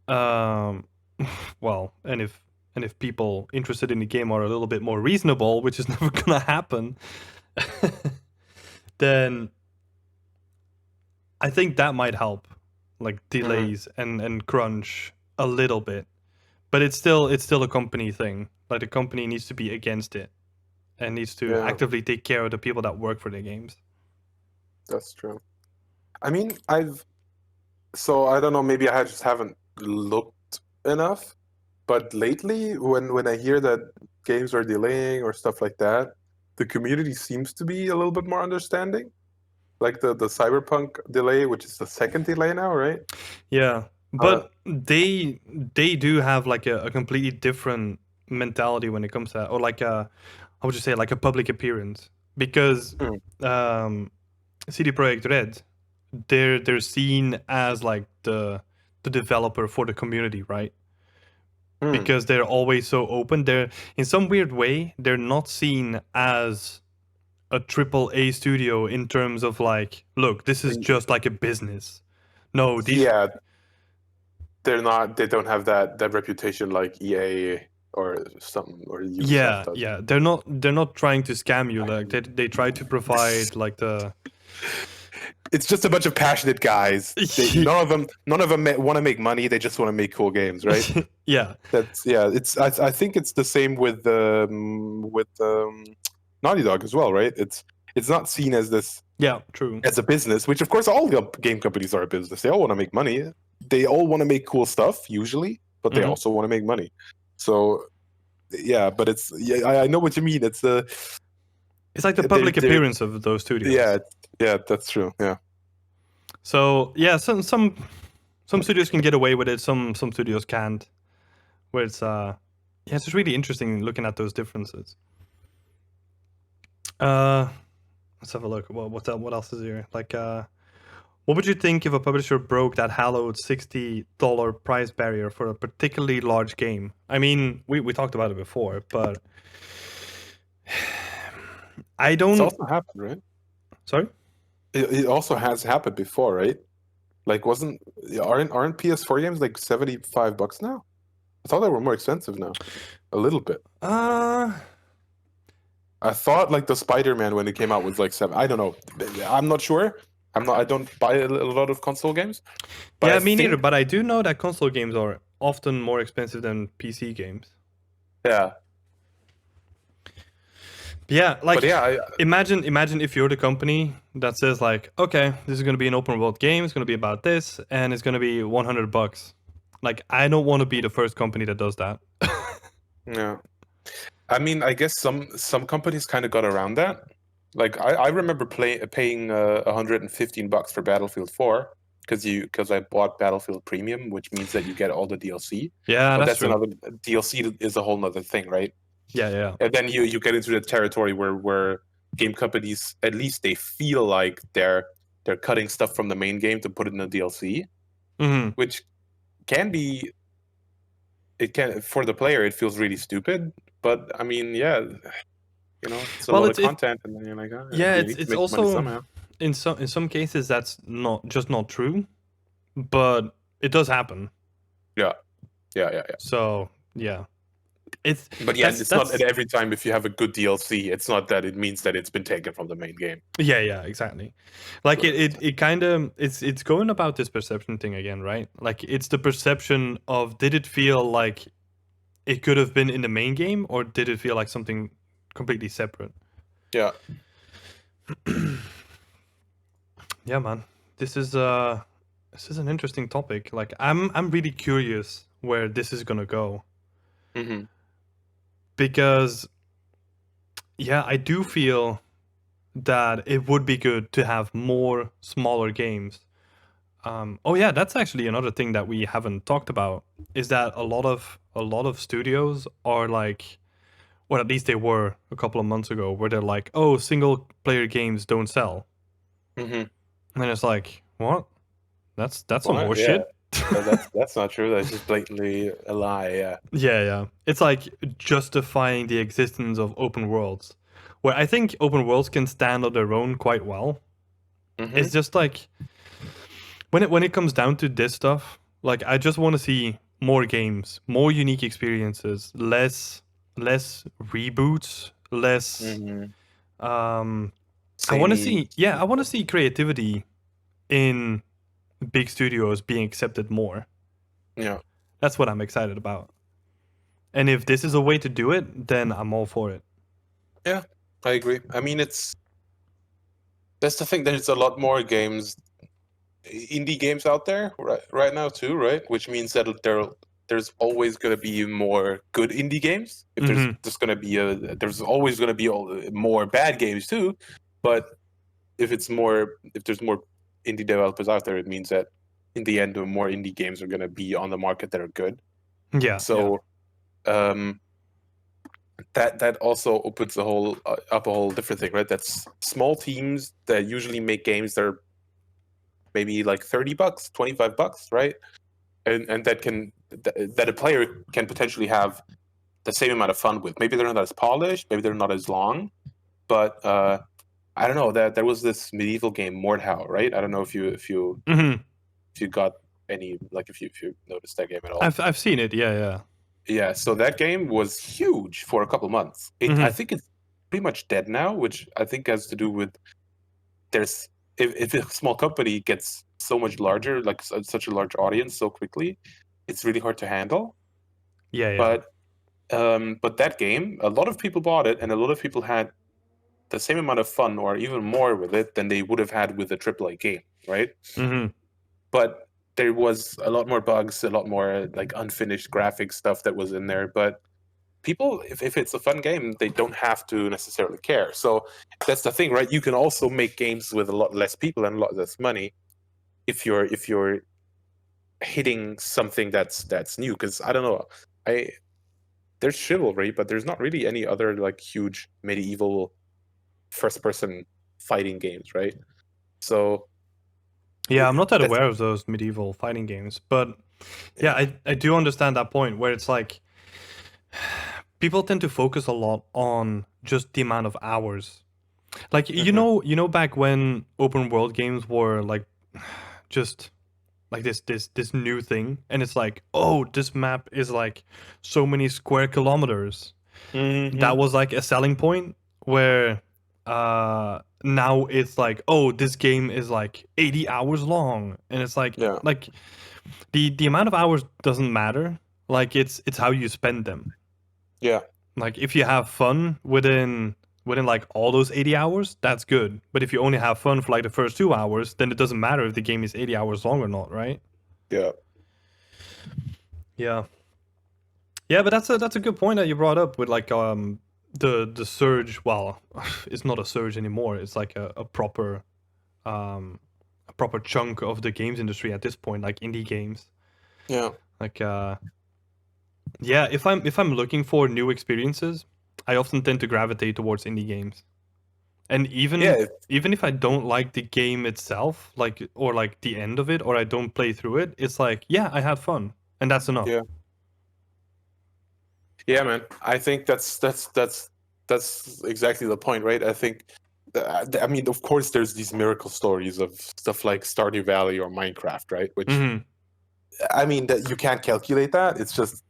S1: um, well, and if people interested in the game are a little bit more reasonable, which is never gonna happen, then I think that might help, like
S2: Mhm.
S1: delays and crunch a little bit. But it's still a company thing. Like the company needs to be against it and needs to
S2: Yeah,
S1: actively take care of the people that work for the games.
S2: that's true. I mean, I don't know, maybe I just haven't looked enough, but lately when I hear that games are delaying or stuff like that, the community seems to be a little bit more understanding. Like the Cyberpunk delay, which is the second delay now, right?
S1: Yeah,
S2: Uh,
S1: but they do have like a completely different mentality when it comes to that, or like a, how would you say, like a public appearance, because
S2: mm,
S1: um, CD Projekt Red, they're seen as like the developer for the community, right?
S2: mm,
S1: Because they're always so open. They're, in some weird way, they're not seen as a triple A studio in terms of like, look, this is just like a business. No, these,
S2: yeah, they're not. They don't have that reputation like EA or something or Ubisoft
S1: yeah,
S2: does.
S1: yeah, they're not trying to scam you. Like they try to provide like the
S2: It's just a bunch of passionate guys. None of them want to make money. They just want to make cool games, right?
S1: yeah,
S2: That's yeah. I think it's the same with Naughty Dog as well, right? It's not seen as this
S1: yeah, true.
S2: as a business, which of course all the game companies are a business. They all want to make money. They all want to make cool stuff usually, but they
S1: Hmm.
S2: also want to make money. So yeah, but it's yeah, I know what you mean. It's
S1: It's like the
S2: they're
S1: public
S2: they're
S1: appearance of those
S2: yeah
S1: studios.
S2: yeah that's true. Yeah.
S1: So yeah, some studios can get away with it. Some studios can't. Where it's yeah, it's just really interesting looking at those differences. Uh, let's have a look. What else is here? Like what would you think if a publisher broke that hallowed $60 price barrier for a particularly large game? I mean, we talked about it before, but I
S2: It's
S1: don't.
S2: also happened, right?
S1: Sorry.
S2: It also has happened before, right? Like, wasn't aren't PS4 games like $75 now? I thought they were more expensive now, a little bit.
S1: Uh,
S2: I thought like the Spider-Man when it came out was like seven. I don't know. I'm not sure. I'm not. I don't buy a lot of console games, but I
S1: yeah, me neither.
S2: think
S1: But I do know that console games are often more expensive than PC games.
S2: yeah.
S1: Yeah,
S2: But
S1: like
S2: yeah,
S1: imagine if you're the company that says like, okay, this is going to be an open world game, it's going to be about this, and it's going to be $100. Like, I don't want to be the first company that does that.
S2: yeah. I mean, I guess some companies kind of got around that. Like I remember paying $115 for Battlefield 4 because I bought Battlefield Premium, which means that you get all the DLC.
S1: Yeah,
S2: But
S1: that's
S2: that's
S1: true.
S2: another DLC is a whole nother thing, right?
S1: Yeah, yeah.
S2: And then you get into the territory where game companies at least they feel like they're cutting stuff from the main game to put it in the DLC,
S1: Hmm.
S2: which can be it can for the player it feels really stupid. But I mean, yeah, it's a
S1: Well,
S2: lot of
S1: it's it.
S2: content, and then you're like, oh,
S1: Yeah,
S2: you
S1: it's
S2: need to
S1: it's
S2: make money
S1: also
S2: somehow.
S1: in some cases that's not true, but it does happen.
S2: Yeah, yeah, yeah, yeah.
S1: So yeah, it's
S2: But yeah,
S1: that's
S2: it's not at
S1: that's
S2: every time if you have a good DLC, it's not that it means that it's been taken from the main game.
S1: yeah, exactly. Like
S2: So
S1: it kind of it's going about this perception thing again, right? Like it's the perception of, did it feel like it could have been in the main game, or did it feel like something completely separate?
S2: yeah,
S1: Yeah, man. This is an interesting topic. Like I'm really curious where this is gonna go
S2: Hmm.
S1: because yeah, I do feel that it would be good to have more smaller games. Oh yeah, that's actually another thing that we haven't talked about is that a lot of studios are like, or at least they were a couple of months ago, where they're like, oh, single player games don't sell,
S2: Hmm.
S1: and then it's like, what? That's some
S2: What? Yeah,
S1: horseshit.
S2: that's not true. That's just blatantly a lie. Yeah.
S1: Yeah, yeah. It's like justifying the existence of open worlds, where I think open worlds can stand on their own quite well.
S2: Hmm.
S1: It's just like when it comes down to this stuff, like I just want to see more games, more unique experiences, less reboots, less
S2: Hmm.
S1: um I want to
S2: Samey.
S1: see, yeah, I want to see creativity in big studios being accepted more.
S2: Yeah.
S1: That's what I'm excited about. And if this is a way to do it, then I'm all for it.
S2: Yeah, I agree. I mean, that's the thing. There's a lot more indie games out there right now too, right? Which means that there's always going to be more good indie games. If there's
S1: Mhm.
S2: just going to be there's always going to be more bad games too. But if there's more indie developers out there, it means that in the end, more indie games are going to be on the market that are good.
S1: Yeah, yeah.
S2: So um, that also opens up a whole different thing, right? That's small teams that usually make games that are maybe like $30, $25, right? And that a player can potentially have the same amount of fun with. Maybe they're not as polished, maybe they're not as long, but I don't know. That there was this medieval game, Mordhau, right? I don't know
S1: Mhm.
S2: if you got any, like, if you noticed that game at all.
S1: I've seen it. Yeah, yeah.
S2: Yeah, so that game was huge for a couple months. I
S1: Mhm.
S2: think it's pretty much dead now, which I think has to do with there's if a small company gets so much larger, like such a large audience so quickly, it's really hard to handle.
S1: Yeah, yeah.
S2: But that game, a lot of people bought it, and a lot of people had the same amount of fun or even more with it than they would have had with a AAA game, right?
S1: Mhm.
S2: But there was a lot more bugs, a lot more like unfinished graphic stuff that was in there. But people, if it's a fun game, they don't have to necessarily care. So that's the thing, right? You can also make games with a lot less people and a lot less money if you're hitting something that's new. Because I don't know, I there's chivalry, but there's not really any other like huge medieval first person fighting games, right? So
S1: Yeah, I'm not that
S2: that's
S1: aware of those medieval fighting games, but yeah,
S2: yeah.
S1: I do understand that point where it's like people tend to focus a lot on just the amount of hours. Like
S2: Hmm.
S1: back when open world games were like just like this new thing, and it's like, oh, this map is like so many square kilometers.
S2: Hmm.
S1: That was like a selling point where now it's like, oh, this game is like 80 hours long, and it's
S2: Yeah,
S1: like the amount of hours doesn't matter. Like it's how you spend them.
S2: yeah,
S1: Like if you have fun within like all those 80 hours, that's good. But if you only have fun for like the first 2 hours, then it doesn't matter if the game is 80 hours long or not, right?
S2: yeah,
S1: Yeah. Yeah, but that's a good point that you brought up with like the surge. Well, it's not a surge anymore. It's like um a proper chunk of the games industry at this point, like indie games.
S2: yeah,
S1: Like yeah, if I'm looking for new experiences, I often tend to gravitate towards indie games. And even
S2: yeah,
S1: even if I don't like the game itself, like or like the end of it, or I don't play through it, it's like, yeah, I had fun, and that's enough.
S2: yeah, yeah, man. I think that's exactly the point, right? I think. I mean, of course, there's these miracle stories of stuff like Stardew Valley or Minecraft, right? Which
S1: Hmm.
S2: I mean, that you can't calculate that. It's just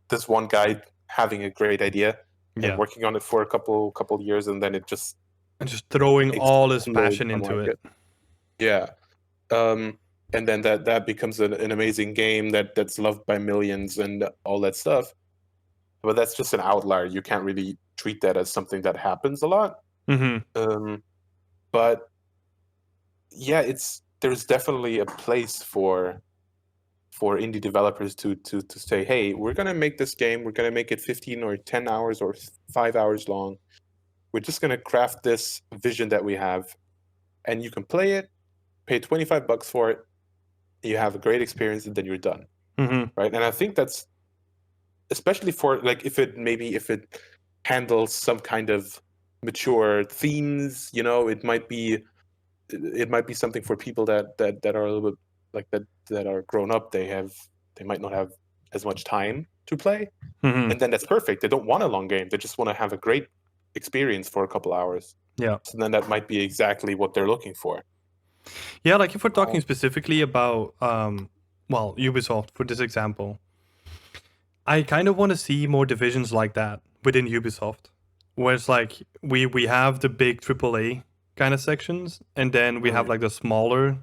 S2: this one guy having a great idea and
S1: Yeah,
S2: working on it for a couple years, and then it just
S1: and just throwing all his
S2: explodes
S1: passion
S2: on the
S1: into it.
S2: market. Yeah. Um, and then that becomes an amazing game that's loved by millions and all that stuff. But that's just an outlier. You can't really treat that as something that happens a lot.
S1: Hmm.
S2: Um, but yeah, there's definitely a place for indie developers to say, hey, we're gonna make this game, we're gonna make it 15 or 10 hours or 5 hours long. We're just gonna craft this vision that we have, and you can play it, pay $25 for it, you have a great experience, and then you're done.
S1: Mm-hmm.
S2: Right? And I think that's especially for like if it handles some kind of mature themes, it might be something for people that are a little bit like that are grown up. They might not have as much time to play,
S1: Mm-hmm.
S2: and then that's perfect. They don't want a long game. They just want to have a great experience for a couple hours.
S1: Yeah.
S2: So then that might be exactly what they're looking for.
S1: Yeah, like if we're talking specifically about Ubisoft for this example, I kind of want to see more divisions like that within Ubisoft, where it's like we have the big AAA kind of sections, and then we have like the smaller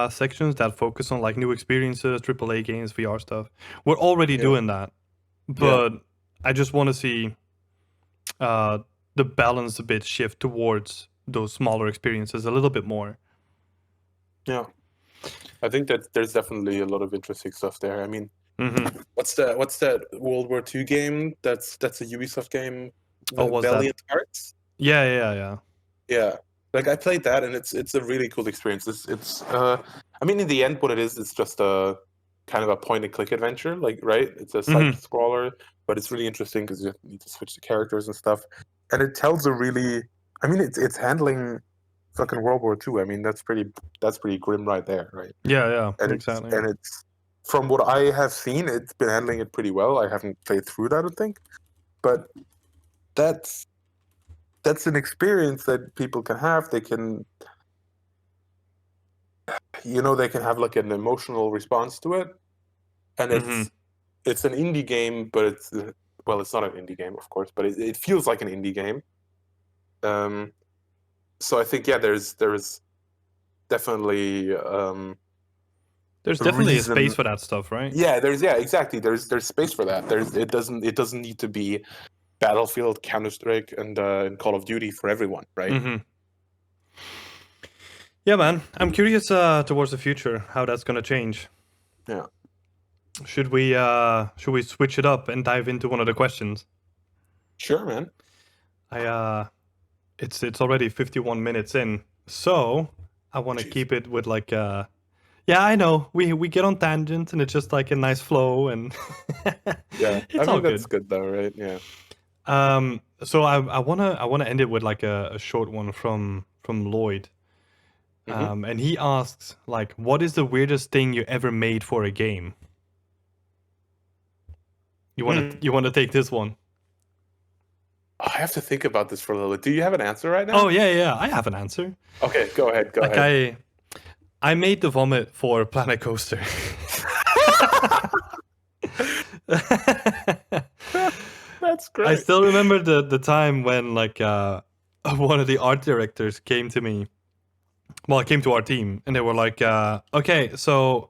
S1: sections that focus on like new experiences, AAA games, VR stuff. We're already doing that, but I just want to see the balance a bit shift towards those smaller experiences a little bit more.
S2: Yeah. I think that there's definitely a lot of interesting stuff there. I mean,
S1: Mm-hmm.
S2: what's that World War II game? That's a Ubisoft game.
S1: Oh, was
S2: Valiant
S1: that?
S2: Hearts.
S1: Yeah.
S2: Yeah, like I played that, and it's a really cool experience. I mean, in the end, what it is, it's just a kind of a point and click adventure. Like, right? It's a side scroller, but it's really interesting because you need to switch the characters and stuff. And it tells a really, I mean, it's handling fucking World War II. I mean, that's pretty grim right there, right?
S1: Yeah,
S2: And
S1: exactly.
S2: it's from what I have seen, it's been handling it pretty well. I haven't played through it, I don't think, but that's an experience that people can have. They can, they can have like an emotional response to it, and it's an indie game, but it's not an indie game, of course, but it feels like an indie game. So I think there's definitely
S1: there's definitely a space for that stuff, right?
S2: Exactly. There's space for that. It doesn't need to be Battlefield, Counter-Strike, and Call of Duty for everyone, right?
S1: Mm-hmm. Yeah, man. I'm curious towards the future how that's gonna change.
S2: Yeah.
S1: Should we switch it up and dive into one of the questions?
S2: Sure, man.
S1: It's already 51 minutes in, so I want to keep it with like yeah, I know we get on tangents and it's just like a nice flow and
S2: yeah,
S1: it's
S2: I
S1: all
S2: mean that's good though, right? Yeah.
S1: So I wanna end it with like a short one from Lloyd. And he asks like, what is the weirdest thing you ever made for a game? You wanna take this one?
S2: I have to think about this for a little bit. Do you have an answer right now?
S1: Oh yeah, I have an answer.
S2: Okay, go ahead. Go ahead.
S1: I made the vomit for Planet Coaster.
S2: That's great.
S1: I still remember the time when like one of the art directors came to me. Well, it came to our team and they were like, okay, so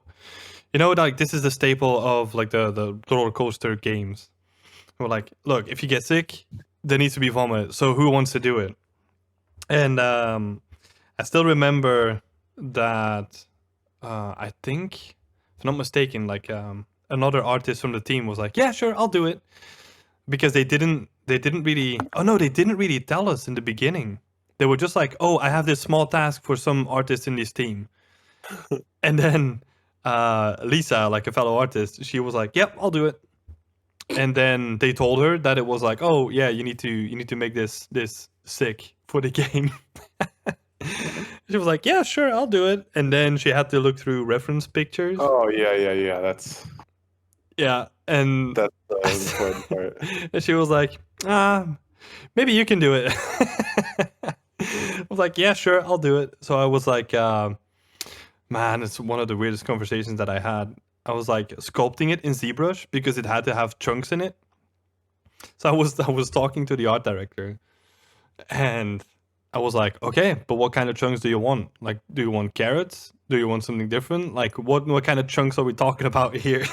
S1: like this is the staple of like the roller coaster games. We're like, look, if you get sick, there needs to be vomit. So who wants to do it? And I still remember that I think, if I'm not mistaken, like another artist from the team was like, yeah, sure, I'll do it. Because they didn't really tell us in the beginning. They were just like, oh, I have this small task for some artist in this team. And then Lisa, like a fellow artist, she was like, yep, I'll do it. And then they told her that it was like, oh yeah, you need to make this sick for the game. She was like, yeah, sure, I'll do it. And then she had to look through reference pictures.
S2: Oh yeah. That's
S1: and
S2: that's the important part.
S1: And she was like, maybe you can do it. I was like, yeah, sure, I'll do it. So I was like, man, it's one of the weirdest conversations that I had. I was like sculpting it in ZBrush because it had to have chunks in it. So I was talking to the art director, and I was like, okay, but what kind of chunks do you want? Like, do you want carrots? Do you want something different? Like, what kind of chunks are we talking about here?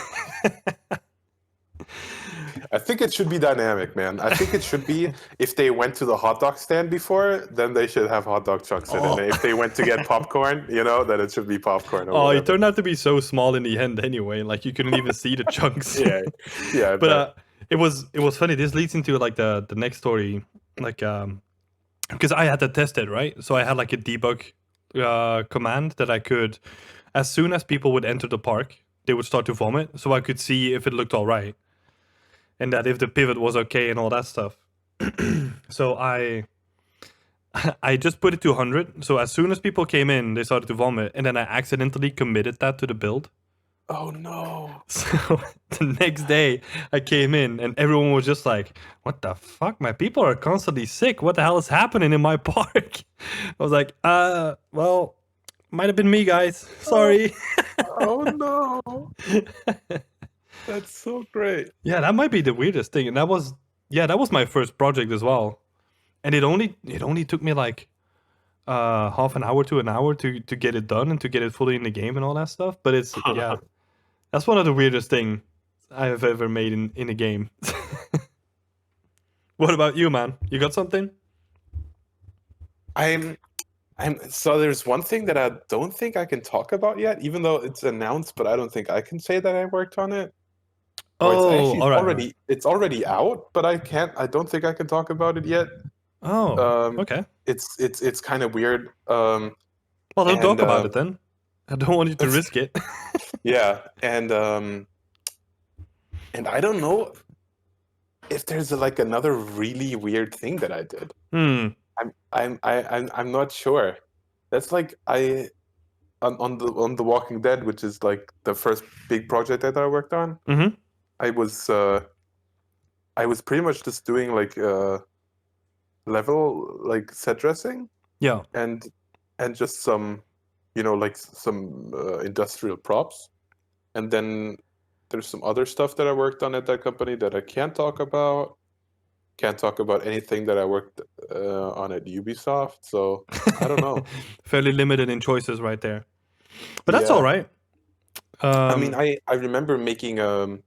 S2: I think it should be dynamic, man. I think it should be if they went to the hot dog stand before, then they should have hot dog chunks in it. And if they went to get popcorn, then it should be popcorn or
S1: Oh,
S2: whatever.
S1: it turned out to be so small in the end anyway. Like you couldn't even see the chunks.
S2: Yeah, yeah.
S1: But it was funny. This leads into like the next story, like because I had to test it, right? So I had like a debug command that I could, as soon as people would enter the park, they would start to vomit, so I could see if it looked all right, and that if the pivot was okay and all that stuff. So I just put it to 100. So as soon as people came in, they started to vomit, and then I accidentally committed that to the build.
S2: Oh no.
S1: So the next day I came in and everyone was just like, what the fuck? My people are constantly sick. What the hell is happening in my park? I was like, well, might have been me, guys. Sorry.
S2: Oh no. That's so great.
S1: Yeah, that might be the weirdest thing. And that was my first project as well. And it only took me like half an hour to an hour to get it done and to get it fully in the game and all that stuff. But it's that's one of the weirdest things I have ever made in a game. What about you, man? You got something?
S2: So there's one thing that I don't think I can talk about yet, even though it's announced, but I don't think I can say that I worked on it.
S1: Oh, all right.
S2: It's already out, but I don't think I can talk about it yet.
S1: Oh, okay.
S2: It's kind of weird.
S1: Well, don't talk about it then. I don't want you to risk it.
S2: Yeah, and I don't know if there's like another really weird thing that I did. I'm not sure. That's like on the Walking Dead, which is like the first big project that I worked on.
S1: Mm-hmm.
S2: I was pretty much just doing like level like set dressing.
S1: Yeah.
S2: And just some, like some industrial props, and then there's some other stuff that I worked on at that company that I can't talk about. Can't talk about anything that I worked on at Ubisoft. So I don't know.
S1: Fairly limited in choices right there, but that's all right.
S2: I mean, I remember making when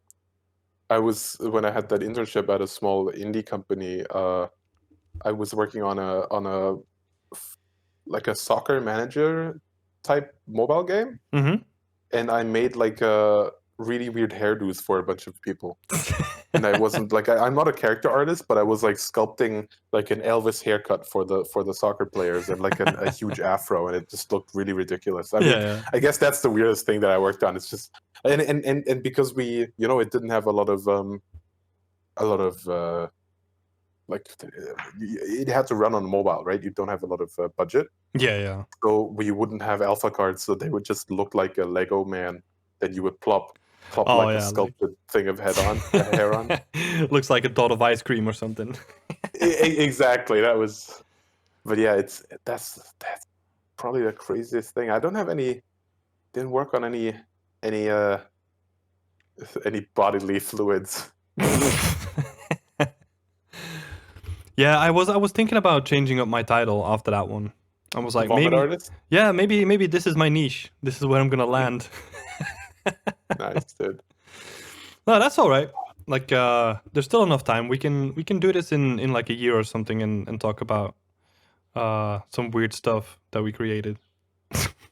S2: I had that internship at a small indie company. I was working on a like a soccer manager type mobile game, and I made like really weird hairdos for a bunch of people. And I wasn't like I'm not a character artist, but I was like sculpting like an Elvis haircut for the soccer players and like a huge afro, and it just looked really ridiculous. I mean, I guess that's the weirdest thing that I worked on. It's just and because we it didn't have a lot of like it had to run on mobile, right? You don't have a lot of budget.
S1: Yeah.
S2: So we wouldn't have alpha cards, so they would just look like a Lego man that you would plop like a sculpted thing of hair on.
S1: Looks like a dot of ice cream or something.
S2: Exactly. That was, but yeah, that's probably the craziest thing. I don't have didn't work on any bodily fluids.
S1: Yeah, I was thinking about changing up my title after that one. I was like,
S2: Vomit artist?
S1: Yeah, maybe this is my niche. This is where I'm gonna land.
S2: Nice, dude.
S1: No, that's all right. Like, there's still enough time. We can do this in like a year or something and talk about some weird stuff that we created.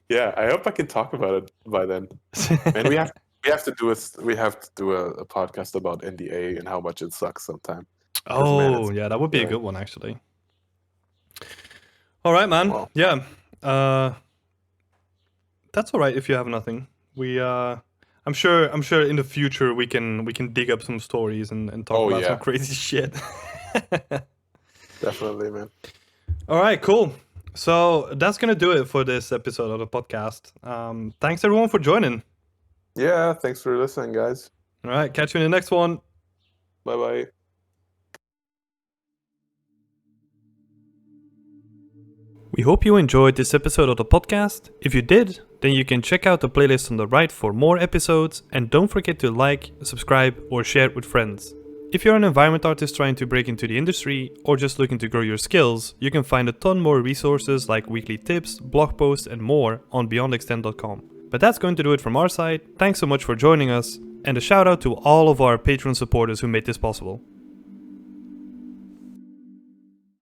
S2: Yeah, I hope I can talk about it by then. And we have to do a podcast about NDA and how much it sucks sometimes.
S1: Oh, man, yeah, that would be a good one actually. All right, man. Wow. Yeah. That's all right if you have nothing. I'm sure in the future we can dig up some stories and talk about some crazy shit.
S2: Definitely, man.
S1: All right, cool. So that's gonna do it for this episode of the podcast. Thanks everyone for joining.
S2: Yeah, thanks for listening, guys.
S1: All right, catch you in the next one.
S2: Bye-bye.
S1: We hope you enjoyed this episode of the podcast. If you did, then you can check out the playlist on the right for more episodes, and don't forget to like, subscribe, or share it with friends. If you're an environment artist trying to break into the industry, or just looking to grow your skills, you can find a ton more resources like weekly tips, blog posts, and more on beyondextend.com. But that's going to do it from our side. Thanks so much for joining us. And a shout out to all of our Patreon supporters who made this possible.